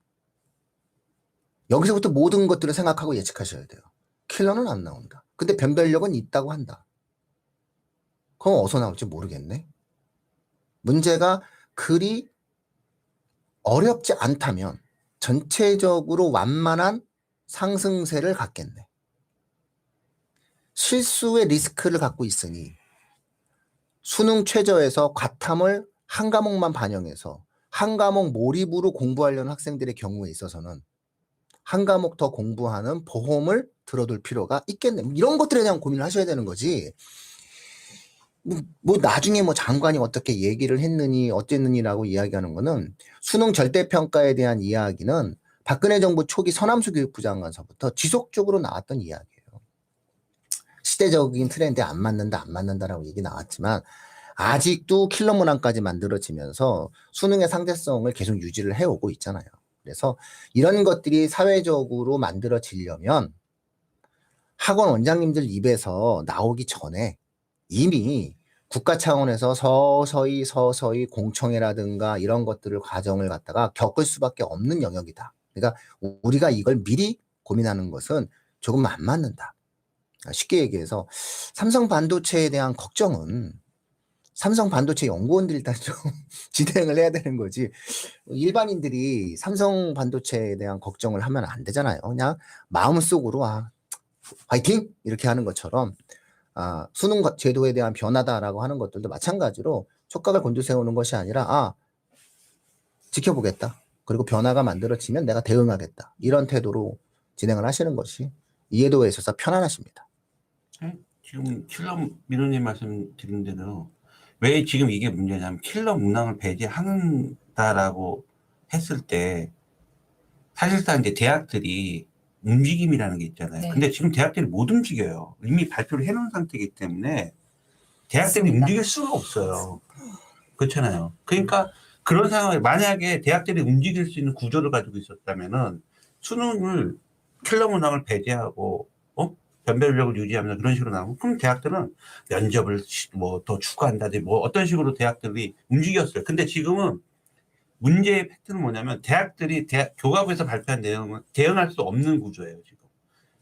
여기서부터 모든 것들을 생각하고 예측하셔야 돼요. 킬러는 안 나온다. 근데 변별력은 있다고 한다. 그럼 어디서 나올지 모르겠네. 문제가 그리 어렵지 않다면 전체적으로 완만한 상승세를 갖겠네. 실수의 리스크를 갖고 있으니 수능 최저에서 과탐을 한 과목만 반영해서 한 과목 몰입으로 공부하려는 학생들의 경우에 있어서는 한 과목 더 공부하는 보험을 들어둘 필요가 있겠네. 이런 것들에 대한 고민을 하셔야 되는 거지. 뭐 나중에 뭐 장관이 어떻게 얘기를 했느니 어쨌느니라고 이야기하는 거는 수능 절대평가에 대한 이야기는 박근혜 정부 초기 서남수 교육부 장관서부터 지속적으로 나왔던 이야기예요. 시대적인 트렌드에 안 맞는다라고 얘기 나왔지만 아직도 킬러 문항까지 만들어지면서 수능의 상대성을 계속 유지를 해오고 있잖아요. 그래서 이런 것들이 사회적으로 만들어지려면 학원 원장님들 입에서 나오기 전에 이미 국가 차원에서 서서히 공청회라든가 이런 것들을 과정을 갖다가 겪을 수밖에 없는 영역이다. 그러니까 우리가 이걸 미리 고민하는 것은 조금 안 맞는다. 쉽게 얘기해서 삼성 반도체에 대한 걱정은 삼성 반도체 연구원들이 일단 좀 진행을 해야 되는 거지. 일반인들이 삼성 반도체에 대한 걱정을 하면 안 되잖아요. 그냥 마음속으로 화이팅! 이렇게 하는 것처럼 수능 제도에 대한 변화다라고 하는 것들도 마찬가지로 촉각을 곤두세우는 것이 아니라 지켜보겠다. 그리고 변화가 만들어지면 내가 대응하겠다. 이런 태도로 진행을 하시는 것이 이해도에 있어서 편안하십니다. 지금 킬러 민호님 말씀드린 대로 왜 지금 이게 문제냐면 킬러 문항을 배제한다라고 했을 때 사실상 이제 대학들이 움직임이라는 게 있잖아요. 네. 근데 지금 대학들이 못 움직여요. 이미 발표를 해놓은 상태이기 때문에 대학들이 맞습니다. 움직일 수가 없어요. 그렇잖아요. 그러니까 그런 상황에 만약에 대학들이 움직일 수 있는 구조를 가지고 있었다면은 수능을 킬러 문항을 배제하고 변별력을 유지하면서 그런 식으로 나오고 그럼 대학들은 면접을 뭐 더 추구한다든지 뭐 어떤 식으로 대학들이 움직였어요. 근데 지금은 문제의 팩트는 뭐냐면 대학들이 교과부에서 발표한 내용은 대응할 수 없는 구조예요, 지금.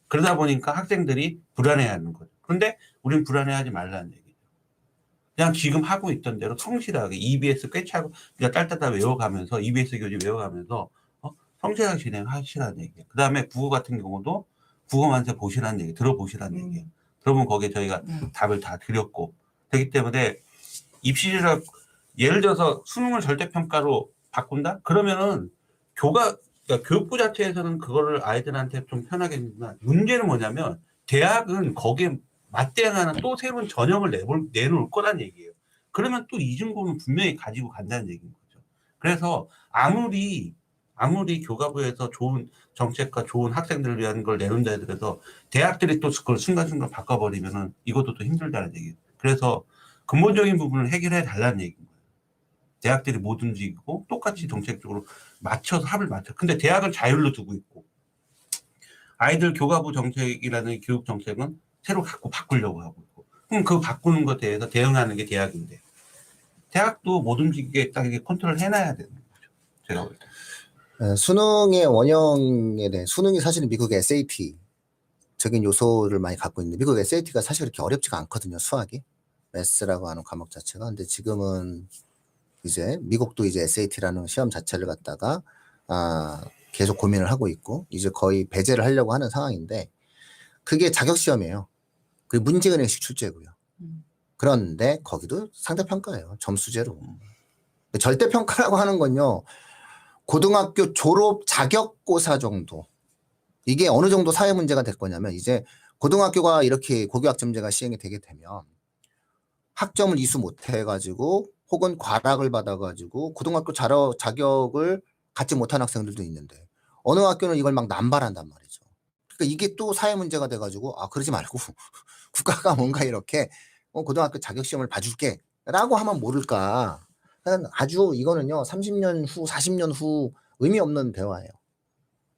그러다 보니까 학생들이 불안해하는 거죠. 그런데 우린 불안해하지 말라는 얘기죠. 그냥 지금 하고 있던 대로 성실하게 EBS 꿰차고 그냥 딸따다 외워가면서 EBS 교재 외워가면서 성실하게 진행하시라는 얘기예요. 그 다음에 국어 같은 경우도 국어만세 보시라는 얘기, 들어보시라는 얘기예요. 그러면 거기에 저희가 답을 다 드렸고 되기 때문에 입시를 예를 들어서 수능을 절대평가로 바꾼다? 그러면은 그러니까 교육부 자체에서는 그거를 아이들한테 좀 편하겠지만 문제는 뭐냐면 대학은 거기에 맞대응하는 또 새로운 전형을 내놓을 거란 얘기예요. 그러면 또 이중고는 분명히 가지고 간다는 얘기인 거죠. 그래서 아무리 교과부에서 좋은 정책과 좋은 학생들을 위한 걸 내놓는다 해서 대학들이 또 그걸 순간순간 바꿔버리면은 이것도 또 힘들다는 얘기예요. 그래서 근본적인 부분을 해결해 달라는 얘기인 거예요. 대학들이 못 움직이고 똑같이 정책적으로 맞춰서 합을 맞춰. 근데 대학을 자율로 두고 있고 아이들 교과부 정책이라는 교육 정책은 새로 갖고 바꾸려고 하고 있고 그럼 그 바꾸는 것에 대해서 대응하는 게 대학인데 대학도 못 움직이게 딱 이렇게 컨트롤 해놔야 되는 거죠. 제가 볼 때. 수능의 원형에 대해 수능이 사실은 미국의 SAT적인 요소를 많이 갖고 있는데 미국 SAT가 사실 그렇게 어렵지가 않거든요. 수학이 매스라고 하는 과목 자체가. 근데 지금은 이제 미국도 이제 SAT라는 시험 자체를 갖다가 계속 고민을 하고 있고 이제 거의 배제를 하려고 하는 상황인데 그게 자격 시험이에요. 그게 문제은행식 출제고요. 그런데 거기도 상대평가예요. 점수제로. 절대평가라고 하는 건요. 고등학교 졸업 자격고사 정도. 이게 어느 정도 사회 문제가 될 거냐면 이제 고등학교가 이렇게 고교학점제가 시행이 되게 되면 학점을 이수 못 해가지고 혹은 과락을 받아가지고 고등학교 자격을 갖지 못한 학생들도 있는데 어느 학교는 이걸 막 남발한단 말이죠. 그러니까 이게 또 사회 문제가 돼가지고 그러지 말고 국가가 뭔가 이렇게 고등학교 자격시험을 봐줄게 라고 하면 모를까. 아주 이거는요 30년 후 40년 후 의미 없는 대화예요.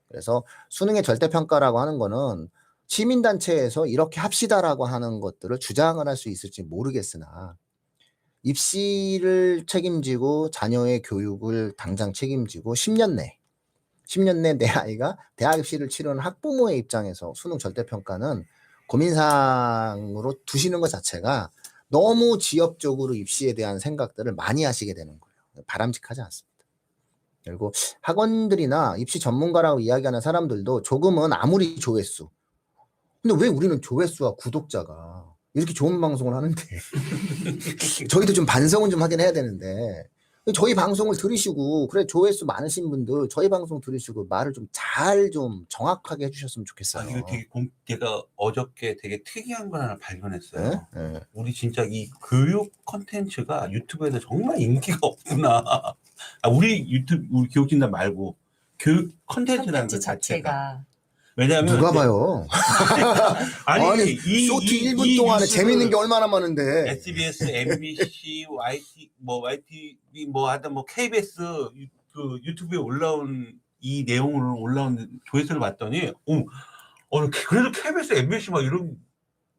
그래서 수능의 절대평가라고 하는 거는 시민단체에서 이렇게 합시다라고 하는 것들을 주장을 할 수 있을지 모르겠으나 입시를 책임지고 자녀의 교육을 당장 책임지고 10년 내 내 아이가 대학 입시를 치르는 학부모의 입장에서 수능 절대평가는 고민사항으로 두시는 것 자체가 너무 지엽적으로 입시에 대한 생각들을 많이 하시게 되는 거예요. 바람직하지 않습니다. 그리고 학원들이나 입시 전문가라고 이야기하는 사람들도 조금은 아무리 조회수 근데 왜 우리는 조회수와 구독자가 이렇게 좋은 방송을 하는데 저희도 좀 반성은 좀 하긴 해야 되는데 저희 방송을 들으시고 그래 조회수 많으신 분들 저희 방송 들으시고 말을 좀 잘 좀 정확하게 해주셨으면 좋겠어요. 이거 되게 제가 어저께 되게 특이한 걸 하나 발견했어요. 네? 우리 진짜 이 교육 컨텐츠가 유튜브에서 정말 인기가 없구나. 우리 교육진단 말고 교육 컨텐츠라는 것 자체가. 왜냐하면 누가 봐요? 아니 이 쇼트 1분 동안에 재밌는 게 얼마나 많은데 SBS, MBC, YTV 하여튼 KBS 그 유튜브에 올라온 이 내용으로 올라온 조회수를 봤더니 그래도 KBS, MBC 막 이런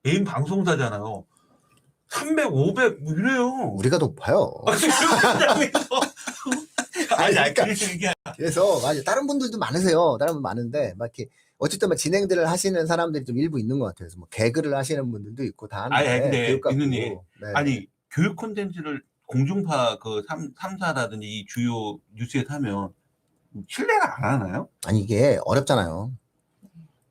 메인 방송사잖아요. 300, 500 뭐 이래요. 우리가 높아요. 그래서 맞아요. 다른 분들도 많으세요. 다른 분 많은데 막 이렇게 어쨌든 막 진행들을 하시는 사람들이 좀 일부 있는 것 같아요. 그래서 뭐 개그를 하시는 분들도 있고 다 하는데. 근데 민우님, 네. 교육 콘텐츠를 공중파 그 3사라든지 이 주요 뉴스에 타면 신뢰가 안 하나요? 아니 이게 어렵잖아요.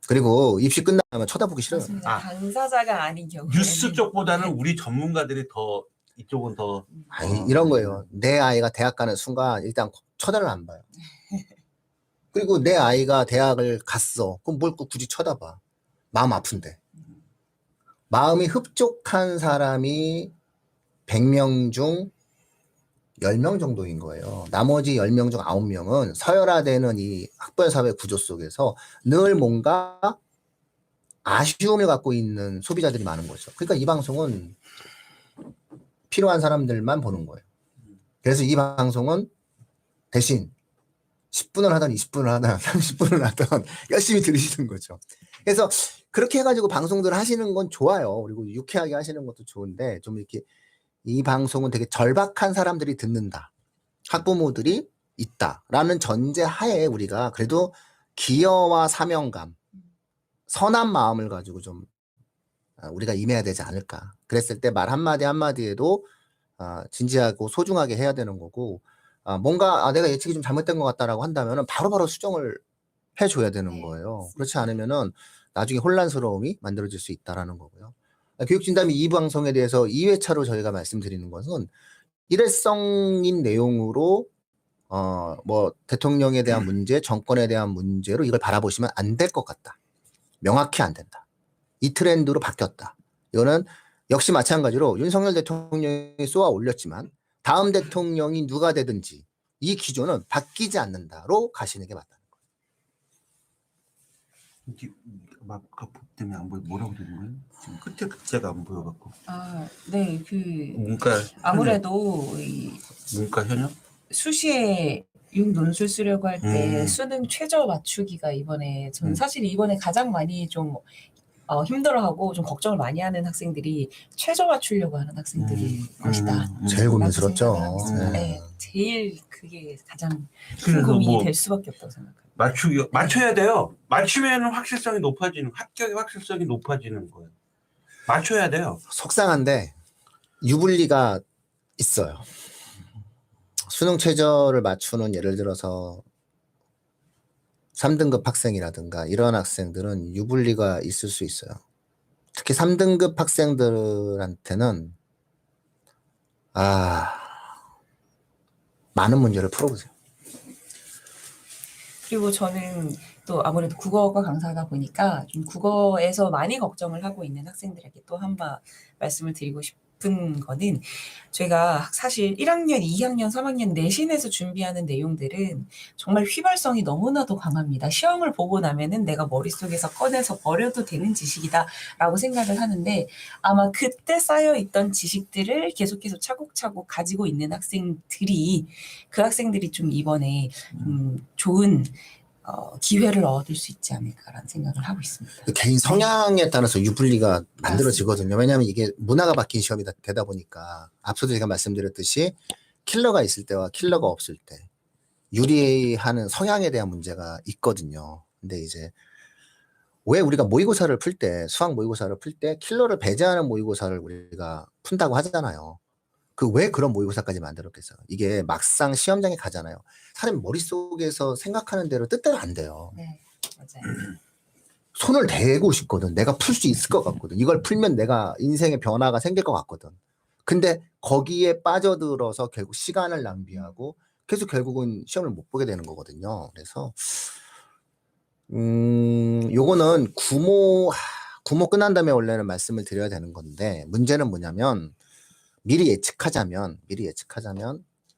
그리고 입시 끝나면 쳐다보기 싫어요. 맞습니다. 당사자가 아닌 경우에 뉴스 쪽보다는 우리 전문가들이 더 이쪽은 더 아니, 이런 거예요. 내 아이가 대학 가는 순간 일단 쳐다를 안 봐요. 그리고 내 아이가 대학을 갔어. 그럼 뭘 굳이 쳐다봐. 마음 아픈데. 마음이 흡족한 사람이 100명 중 10명 정도인 거예요. 나머지 10명 중 9명은 서열화되는 이 학벌사회 구조 속에서 늘 뭔가 아쉬움을 갖고 있는 소비자들이 많은 거죠. 그러니까 이 방송은 필요한 사람들만 보는 거예요. 그래서 이 방송은 대신 10분을 하던 20분을 하던 30분을 하던 열심히 들으시는 거죠. 그래서 그렇게 해가지고 방송들 하시는 건 좋아요. 그리고 유쾌하게 하시는 것도 좋은데 좀 이렇게 이 방송은 되게 절박한 사람들이 듣는다. 학부모들이 있다라는 전제 하에 우리가 그래도 기여와 사명감, 선한 마음을 가지고 좀 우리가 임해야 되지 않을까. 그랬을 때 말 한마디 한마디에도 진지하고 소중하게 해야 되는 거고 뭔가 내가 예측이 좀 잘못된 것 같다라고 한다면 바로바로 수정을 해줘야 되는 거예요. 그렇지 않으면은 나중에 혼란스러움이 만들어질 수 있다라는 거고요. 교육진담이 이 방송에 대해서 2회차로 저희가 말씀드리는 것은 일회성인 내용으로 뭐 대통령에 대한 문제, 정권에 대한 문제로 이걸 바라보시면 안 될 것 같다. 명확히 안 된다. 이 트렌드로 바뀌었다. 이거는 역시 마찬가지로 윤석열 대통령이 쏘아 올렸지만 다음 대통령이 누가 되든지 이 기조는 바뀌지 않는다로 가시는 게 맞다는 이게 마크 때문에 안 보여. 뭐라고 되는 거예요? 지금 끝에 글자가 안 보여갖고. 네, 문과 아무래도 이 문과 현역? 수시에 6논술 쓰려고 할 때 수능 최저 맞추기가 이번에 저는 사실 이번에 가장 많이 좀 힘들어하고 좀 걱정을 많이 하는 학생들이 최저 맞추려고 하는 학생들일 것이다. 제일 고민스럽죠. 네, 제일 그게 가장 큰 그래서 고민이 될 수밖에 없다고 생각합니다. 맞춰야 돼요. 맞추면 확실성이 높아지는, 합격의 확실성이 높아지는 거예요. 맞춰야 돼요. 속상한데 유불리가 있어요. 수능 최저를 맞추는 예를 들어서 3등급 학생이라든가 이런 학생들은 유불리가 있을 수 있어요. 특히 3등급 학생들한테는 많은 문제를 풀어보세요. 그리고 저는 또 아무래도 국어가 강사다 보니까 좀 국어에서 많이 걱정을 하고 있는 학생들에게 또 한 번 말씀을 드리고 싶은 거는 저희가 사실 1학년, 2학년, 3학년 내신에서 준비하는 내용들은 정말 휘발성이 너무나도 강합니다. 시험을 보고 나면은 내가 머릿속에서 꺼내서 버려도 되는 지식이다라고 생각을 하는데 아마 그때 쌓여있던 지식들을 계속해서 차곡차곡 가지고 있는 학생들이 그 학생들이 좀 이번에 좋은 기회를 얻을 수 있지 않을까라는 생각을 하고 있습니다. 개인 성향에 따라서 유불리가 만들어지거든요. 왜냐하면 이게 문화가 바뀐 시험이 되다 보니까 앞서도 제가 말씀드렸듯이 킬러가 있을 때와 킬러가 없을 때 유리하는 성향에 대한 문제가 있거든요. 근데 이제 왜 우리가 모의고사를 풀 때, 수학 모의고사를 풀 때 킬러를 배제하는 모의고사를 우리가 푼다고 하잖아요. 왜 그런 모의고사까지 만들었겠어요? 이게 막상 시험장에 가잖아요. 사람 머릿속에서 생각하는 대로 뜻대로 안 돼요. 네, 맞아요. 손을 대고 싶거든. 내가 풀 수 있을 것 같거든. 이걸 풀면 내가 인생의 변화가 생길 것 같거든. 근데 거기에 빠져들어서 결국 시간을 낭비하고 계속 결국은 시험을 못 보게 되는 거거든요. 그래서 요거는 구모 끝난 다음에 원래는 말씀을 드려야 되는 건데 문제는 뭐냐면 미리 예측하자면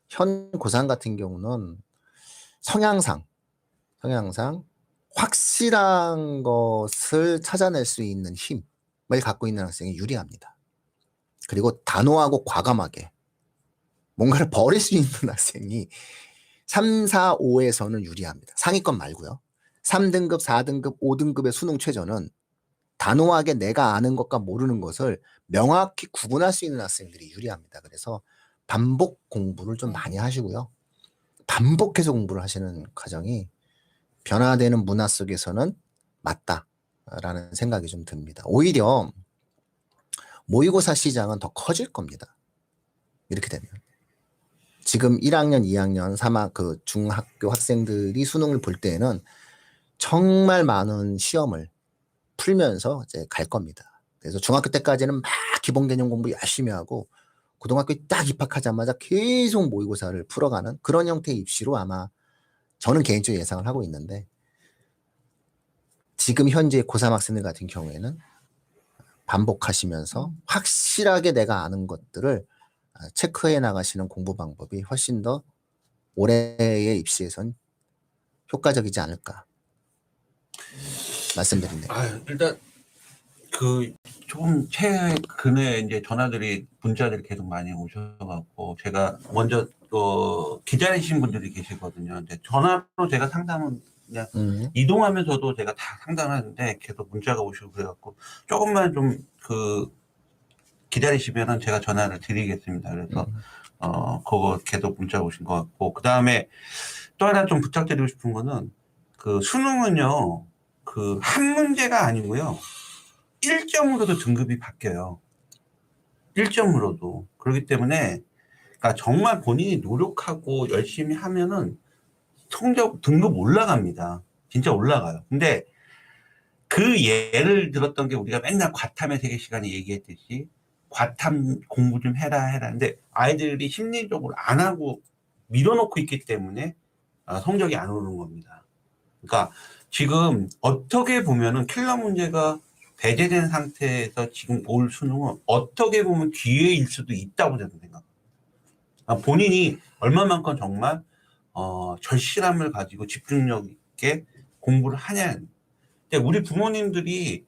현 고3 같은 경우는 성향상 확실한 것을 찾아낼 수 있는 힘을 갖고 있는 학생이 유리합니다. 그리고 단호하고 과감하게 뭔가를 버릴 수 있는 학생이 3, 4, 5에서는 유리합니다. 상위권 말고요. 3등급, 4등급, 5등급의 수능 최저는 단호하게 내가 아는 것과 모르는 것을 명확히 구분할 수 있는 학생들이 유리합니다. 그래서 반복 공부를 좀 많이 하시고요. 반복해서 공부를 하시는 과정이 변화되는 문화 속에서는 맞다라는 생각이 좀 듭니다. 오히려 모의고사 시장은 더 커질 겁니다. 이렇게 되면. 지금 1학년, 2학년, 그 중학교 학생들이 수능을 볼 때에는 정말 많은 시험을 풀면서 이제 갈 겁니다. 그래서 중학교 때까지는 막 기본 개념 공부 열심히 하고 고등학교에 딱 입학하자마자 계속 모의고사를 풀어가는 그런 형태의 입시로 아마 저는 개인적으로 예상을 하고 있는데 지금 현재 고3 학생들 같은 경우에는 반복하시면서 확실하게 내가 아는 것들을 체크해 나가시는 공부 방법이 훨씬 더 올해의 입시에선 효과적이지 않을까 말씀드립니다. 일단 좀 최근에 이제 전화들이 문자들이 계속 많이 오셔갖고 제가 먼저 기다리신 분들이 계시거든요. 이제 전화로 제가 상담은 그냥 이동하면서도 제가 다 상담하는데 계속 문자가 오시고 그래갖고 조금만 좀 기다리시면은 제가 전화를 드리겠습니다. 그래서 그거 계속 문자 오신 것 같고 그 다음에 또 하나 좀 부탁드리고 싶은 거는 수능은요 한 문제가 아니고요 1점으로도 등급이 바뀌어요. 1점으로도. 그렇기 때문에 그러니까 정말 본인이 노력하고 열심히 하면은 성적 등급 올라갑니다. 진짜 올라가요. 근데 그 예를 들었던 게 우리가 맨날 과탐의 세계 시간에 얘기했듯이 과탐 공부 좀 해라. 근데 아이들이 심리적으로 안 하고 밀어놓고 있기 때문에 성적이 안 오르는 겁니다. 그러니까 지금 어떻게 보면은 킬러 문제가 배제된 상태에서 지금 올 수능은 어떻게 보면 기회일 수도 있다고 저는 생각합니다. 본인이 얼마만큼 정말 절실함을 가지고 집중력 있게 공부를 하냐. 근데 우리 부모님들이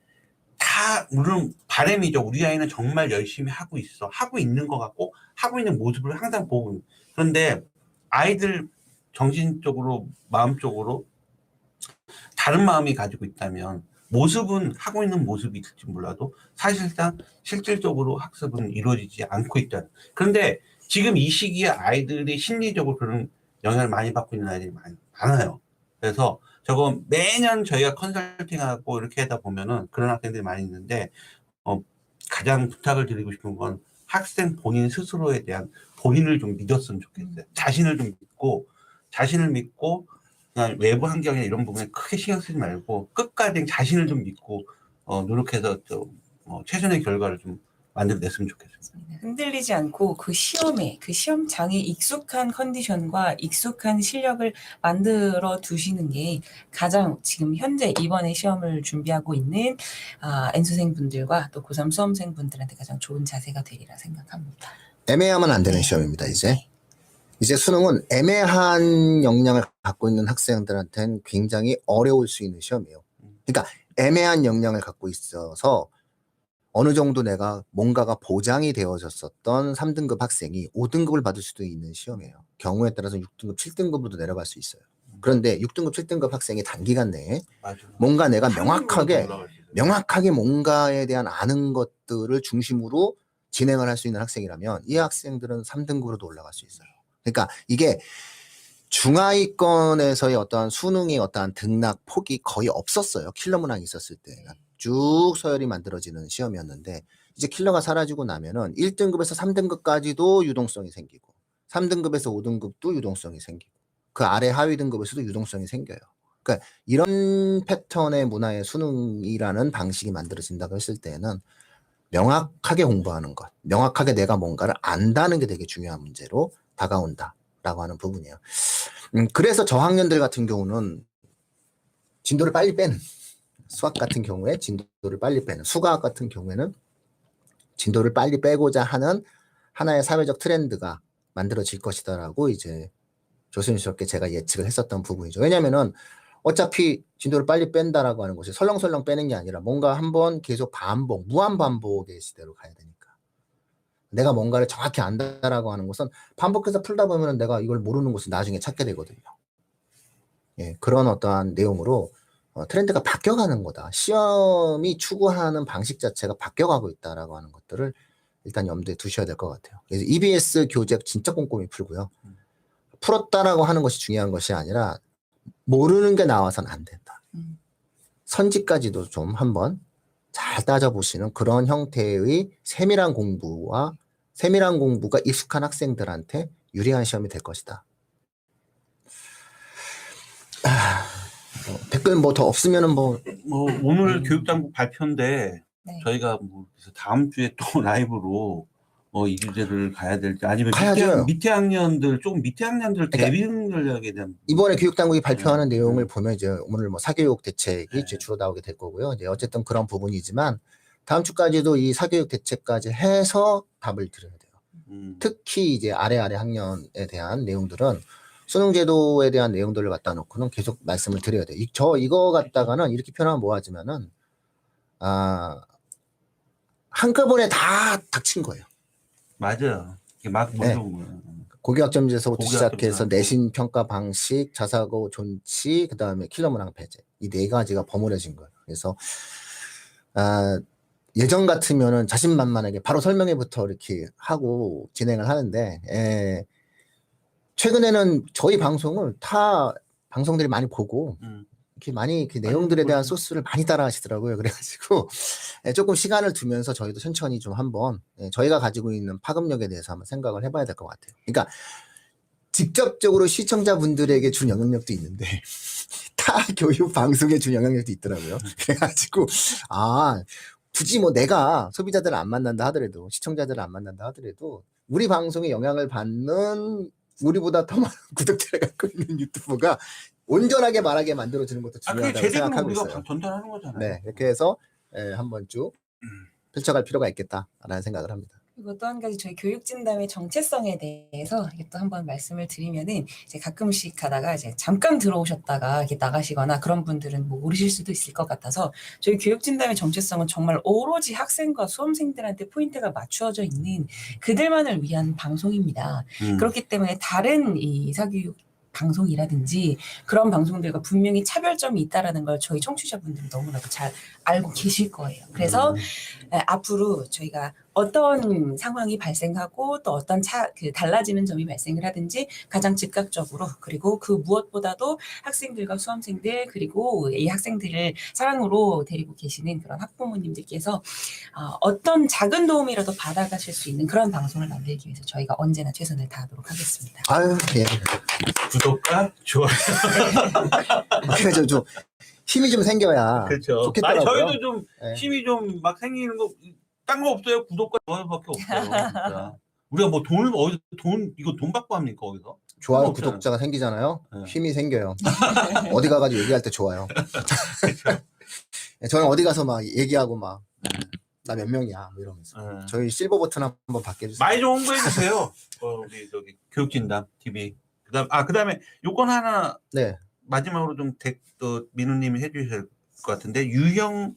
다 물론 바람이죠. 우리 아이는 정말 열심히 하고 있어. 하고 있는 것 같고 하고 있는 모습을 항상 보고 있는. 그런데 아이들 정신적으로 마음적으로 다른 마음이 가지고 있다면 모습은 하고 있는 모습이 있을지 몰라도 사실상 실질적으로 학습은 이루어지지 않고 있다. 그런데 지금 이 시기에 아이들이 심리적으로 그런 영향을 많이 받고 있는 아이들이 많아요. 그래서 저거 매년 저희가 컨설팅하고 이렇게 하다 보면은 그런 학생들이 많이 있는데 가장 부탁을 드리고 싶은 건 학생 본인 스스로에 대한 본인을 좀 믿었으면 좋겠어요. 자신을 믿고 그냥 외부 환경이나 이런 부분에 크게 신경 쓰지 말고 끝까지 자신을 좀 믿고 노력해서 최선의 결과를 좀 만들어냈으면 좋겠습니다. 흔들리지 않고 그 시험장에 익숙한 컨디션과 익숙한 실력을 만들어 두시는 게 가장 지금 현재 이번에 시험을 준비하고 있는 N수생분들과 또 고3 수험생분들한테 가장 좋은 자세가 되리라 생각합니다. 애매하면 안 되는 시험입니다. 이제 수능은 애매한 역량을 갖고 있는 학생들한테는 굉장히 어려울 수 있는 시험이에요. 그러니까 애매한 역량을 갖고 있어서 어느 정도 내가 뭔가가 보장이 되어졌었던 3등급 학생이 5등급을 받을 수도 있는 시험이에요. 경우에 따라서 6등급, 7등급으로도 내려갈 수 있어요. 그런데 6등급, 7등급 학생이 단기간 내에 뭔가 내가 명확하게 뭔가에 대한 아는 것들을 중심으로 진행을 할 수 있는 학생이라면 이 학생들은 3등급으로도 올라갈 수 있어요. 그러니까 이게 중하위권에서의 어떠한 수능의 어떠한 등락 폭이 거의 없었어요. 킬러 문항이 있었을 때. 쭉 서열이 만들어지는 시험이었는데 이제 킬러가 사라지고 나면은 1등급에서 3등급까지도 유동성이 생기고 3등급에서 5등급도 유동성이 생기고 그 아래 하위 등급에서도 유동성이 생겨요. 그러니까 이런 패턴의 문화의 수능이라는 방식이 만들어진다고 했을 때는 명확하게 공부하는 것, 명확하게 내가 뭔가를 안다는 게 되게 중요한 문제로 다가온다라고 하는 부분이에요. 그래서 저학년들 같은 경우는 진도를 빨리 빼는, 수학 같은 경우에 진도를 빨리 빼는, 수과학 같은 경우에는 진도를 빨리 빼고자 하는 하나의 사회적 트렌드가 만들어질 것이다라고 이제 조심스럽게 제가 예측을 했었던 부분이죠. 왜냐면은 어차피 진도를 빨리 뺀다라고 하는 것이 설렁설렁 빼는 게 아니라 뭔가 한번 계속 반복, 무한 반복의 시대로 가야 되니까. 내가 뭔가를 정확히 안다라고 하는 것은 반복해서 풀다 보면 내가 이걸 모르는 것을 나중에 찾게 되거든요. 예, 그런 어떠한 내용으로 트렌드가 바뀌어가는 거다. 시험이 추구하는 방식 자체가 바뀌어가고 있다라고 하는 것들을 일단 염두에 두셔야 될 것 같아요. 그래서 EBS 교재 진짜 꼼꼼히 풀고요. 풀었다라고 하는 것이 중요한 것이 아니라 모르는 게 나와서는 안 된다. 선지까지도 좀 한번 잘 따져보시는 그런 형태의 세밀한 공부와 세밀한 공부가 익숙한 학생들한테 유리한 시험이 될 것이다. 댓글 뭐 더 없으면은 뭐 오늘 교육당국 발표인데 네. 저희가 뭐 그래서 다음 주에 또 라이브로 이 주제를 가야 될지 아니면 가야죠. 밑에 학년들 조금 밑에 학년들 그러니까 대비능 전략에 대한 이번에 교육당국이 발표하는 네. 내용을 보면 이제 오늘 뭐 사교육 대책이 네. 이제 주로 나오게 될 거고요. 이제 어쨌든 그런 부분이지만 다음 주까지도 이 사교육 대책까지 해서 답을 드려야 돼요. 특히 이제 아래 학년에 대한 내용들은 수능 제도에 대한 내용들을 갖다 놓고는 계속 말씀을 드려야 돼요. 이거 갖다가는 이렇게 표현하면 뭐하지만은 한꺼번에 다 닥친 거예요. 맞아요. 이게 막 네. 물려온 거예요. 고교학점제서부터 시작해서 고교학점제. 내신 평가 방식, 자사고 존치, 그다음에 킬러 문항 폐제 이 네 가지가 버무려진 거예요. 그래서 예전 같으면은 자신만만하게 바로 설명회부터 이렇게 하고 진행을 하는데 최근에는 저희 방송을 타 방송들이 많이 보고 이렇게 많이 그 내용들에 대한 소스를 많이 따라하시더라고요. 그래가지고 조금 시간을 두면서 저희도 천천히 좀 한번 저희가 가지고 있는 파급력에 대해서 한번 생각을 해봐야 될 것 같아요. 그러니까 직접적으로 시청자분들에게 준 영향력도 있는데 타 교육 방송에 준 영향력도 있더라고요. 그래가지고 굳이 뭐 내가 소비자들을 안 만난다 하더라도 시청자들을 안 만난다 하더라도 우리 방송에 영향을 받는 우리보다 더 많은 구독자를 갖고 있는 유튜버가 온전하게 말하게 만들어주는 것도 중요하다고 그게 제대로 생각하고 우리가 있어요. 전달하는 거잖아요. 네, 이렇게 해서 한번 쭉 펼쳐갈 필요가 있겠다라는 생각을 합니다. 그리고 또 한 가지 저희 교육진담의 정체성에 대해서 또 한번 말씀을 드리면은 이제 가끔씩 가다가 이제 잠깐 들어오셨다가 이렇게 나가시거나 그런 분들은 뭐 모르실 수도 있을 것 같아서 저희 교육진담의 정체성은 정말 오로지 학생과 수험생들한테 포인트가 맞추어져 있는 그들만을 위한 방송입니다. 그렇기 때문에 다른 이 사교육 방송이라든지 그런 방송들과 분명히 차별점이 있다라는 걸 저희 청취자분들은 너무나도 잘 알고 계실 거예요. 그래서 앞으로 저희가 어떤 상황이 발생하고 또 어떤 달라지는 점이 발생을 하든지 가장 즉각적으로 그리고 그 무엇보다도 학생들과 수험생들 그리고 이 학생들을 사랑으로 데리고 계시는 그런 학부모님들께서 어떤 작은 도움이라도 받아가실 수 있는 그런 방송을 만들기 위해서 저희가 언제나 최선을 다하도록 하겠습니다. 아유, 예. 구독과 좋아요. 그래서 좀 힘이 좀 생겨야 그렇죠. 좋겠더라고요. 저희도 좀 힘이 좀 막 생기는 거 딴 거 없어요. 구독과 좋아요밖에 없어요. 진짜. 우리가 뭐 이거 돈 받고 합니까 거기서? 좋아요 구독자가 생기잖아요. 네. 힘이 생겨요. 어디 가가지고 얘기할 때 좋아요. 저는 어디 가서 막 얘기하고 막 나 몇 명이야 뭐 이러면서 저희 실버 버튼 한번 받게 해주세요. 많이 좀 홍보해 주세요. 우리 저기 교육진담 TV. 그다음에 요건 하나 네. 마지막으로 좀 또 민우님이 해주실 것 같은데 유형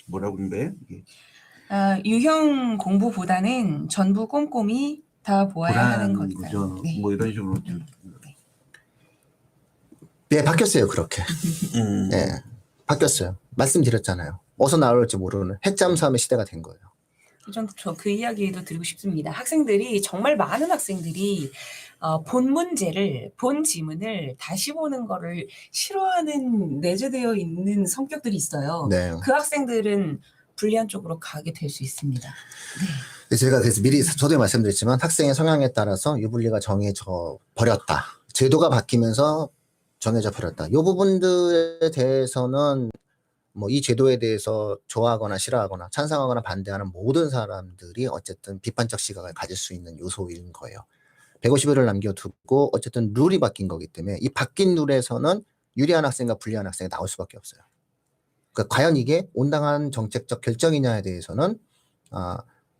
뭐라고 그러는데 이게. 유형 공부보다는 전부 꼼꼼히 다 보아야 하는 거죠. 네. 뭐 이런 식으로 좀. 네, 바뀌었어요 그렇게. 네, 바뀌었어요. 말씀드렸잖아요. 어디서 나올지 모르는 핵잠수함의 시대가 된 거예요. 저 그 이야기도 드리고 싶습니다. 학생들이 정말 많은 학생들이 본 문제를 본 지문을 다시 보는 거를 싫어하는 내재되어 있는 성격들이 있어요. 네. 그 학생들은 불리한 쪽으로 가게 될 수 있습니다. 네. 제가 그래서 미리 저도 말씀드렸지만 학생의 성향에 따라서 유불리가 정해져 버렸다. 제도가 바뀌면서 정해져 버렸다. 이 부분들에 대해서는 뭐 이 제도에 대해서 좋아하거나 싫어하거나 찬성하거나 반대하는 모든 사람들이 어쨌든 비판적 시각을 가질 수 있는 요소인 거예요. 150일을 남겨두고 어쨌든 룰이 바뀐 거기 때문에 이 바뀐 룰에서는 유리한 학생과 불리한 학생이 나올 수밖에 없어요. 그러니까 과연 이게 온당한 정책적 결정이냐에 대해서는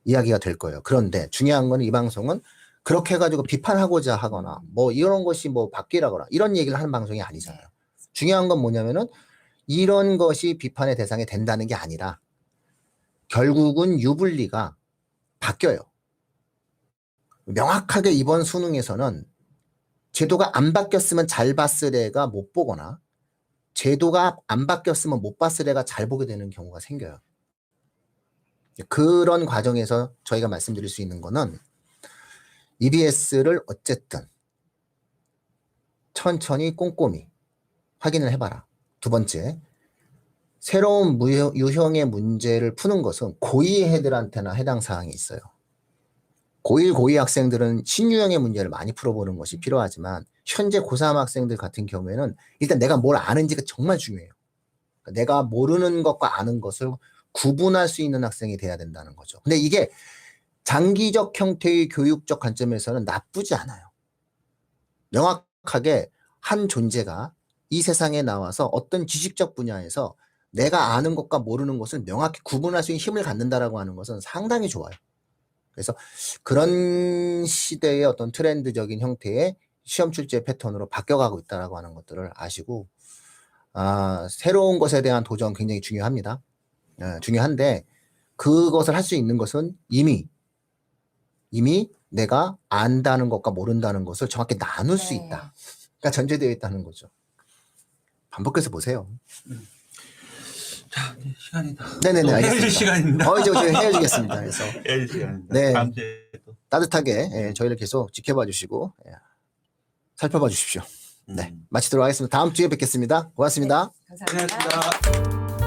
이야기가 될 거예요. 그런데 중요한 건 이 방송은 그렇게 해가지고 비판하고자 하거나 뭐 이런 것이 뭐 바뀌라거나 이런 얘기를 하는 방송이 아니잖아요. 중요한 건 뭐냐면은 이런 것이 비판의 대상이 된다는 게 아니라 결국은 유불리가 바뀌어요. 명확하게 이번 수능에서는 제도가 안 바뀌었으면 잘 봤을 애가 못 보거나 제도가 안 바뀌었으면 못 봤을 애가 잘 보게 되는 경우가 생겨요. 그런 과정에서 저희가 말씀드릴 수 있는 거는 EBS를 어쨌든 천천히 꼼꼼히 확인을 해봐라. 두 번째, 새로운 유형의 문제를 푸는 것은 고2 애들한테나 해당 사항이 있어요. 고1, 고2 학생들은 신유형의 문제를 많이 풀어보는 것이 필요하지만 현재 고3 학생들 같은 경우에는 일단 내가 뭘 아는지가 정말 중요해요. 그러니까 내가 모르는 것과 아는 것을 구분할 수 있는 학생이 돼야 된다는 거죠. 근데 이게 장기적 형태의 교육적 관점에서는 나쁘지 않아요. 명확하게 한 존재가 이 세상에 나와서 어떤 지식적 분야에서 내가 아는 것과 모르는 것을 명확히 구분할 수 있는 힘을 갖는다라고 하는 것은 상당히 좋아요. 그래서 그런 시대의 어떤 트렌드적인 형태의 시험 출제 패턴으로 바뀌어가고 있다라고 하는 것들을 아시고, 새로운 것에 대한 도전 굉장히 중요합니다. 중요한데 그것을 할 수 있는 것은 이미 내가 안다는 것과 모른다는 것을 정확히 나눌 수 네. 있다. 그러니까 전제되어 있다는 거죠. 반복해서 보세요. 자, 이제 시간이다. 네네네, 또 알겠습니다. 헤어질 시간입니다. 이제 헤어지겠습니다. 그래서 헤어질 시간입니다. 네. 다음 주에 또. 따뜻하게 저희를 계속 지켜봐 주시고 살펴봐 주십시오. 네, 음. 마치도록 하겠습니다. 다음 주에 뵙겠습니다. 고맙습니다. 감사합니다. 고생하셨습니다.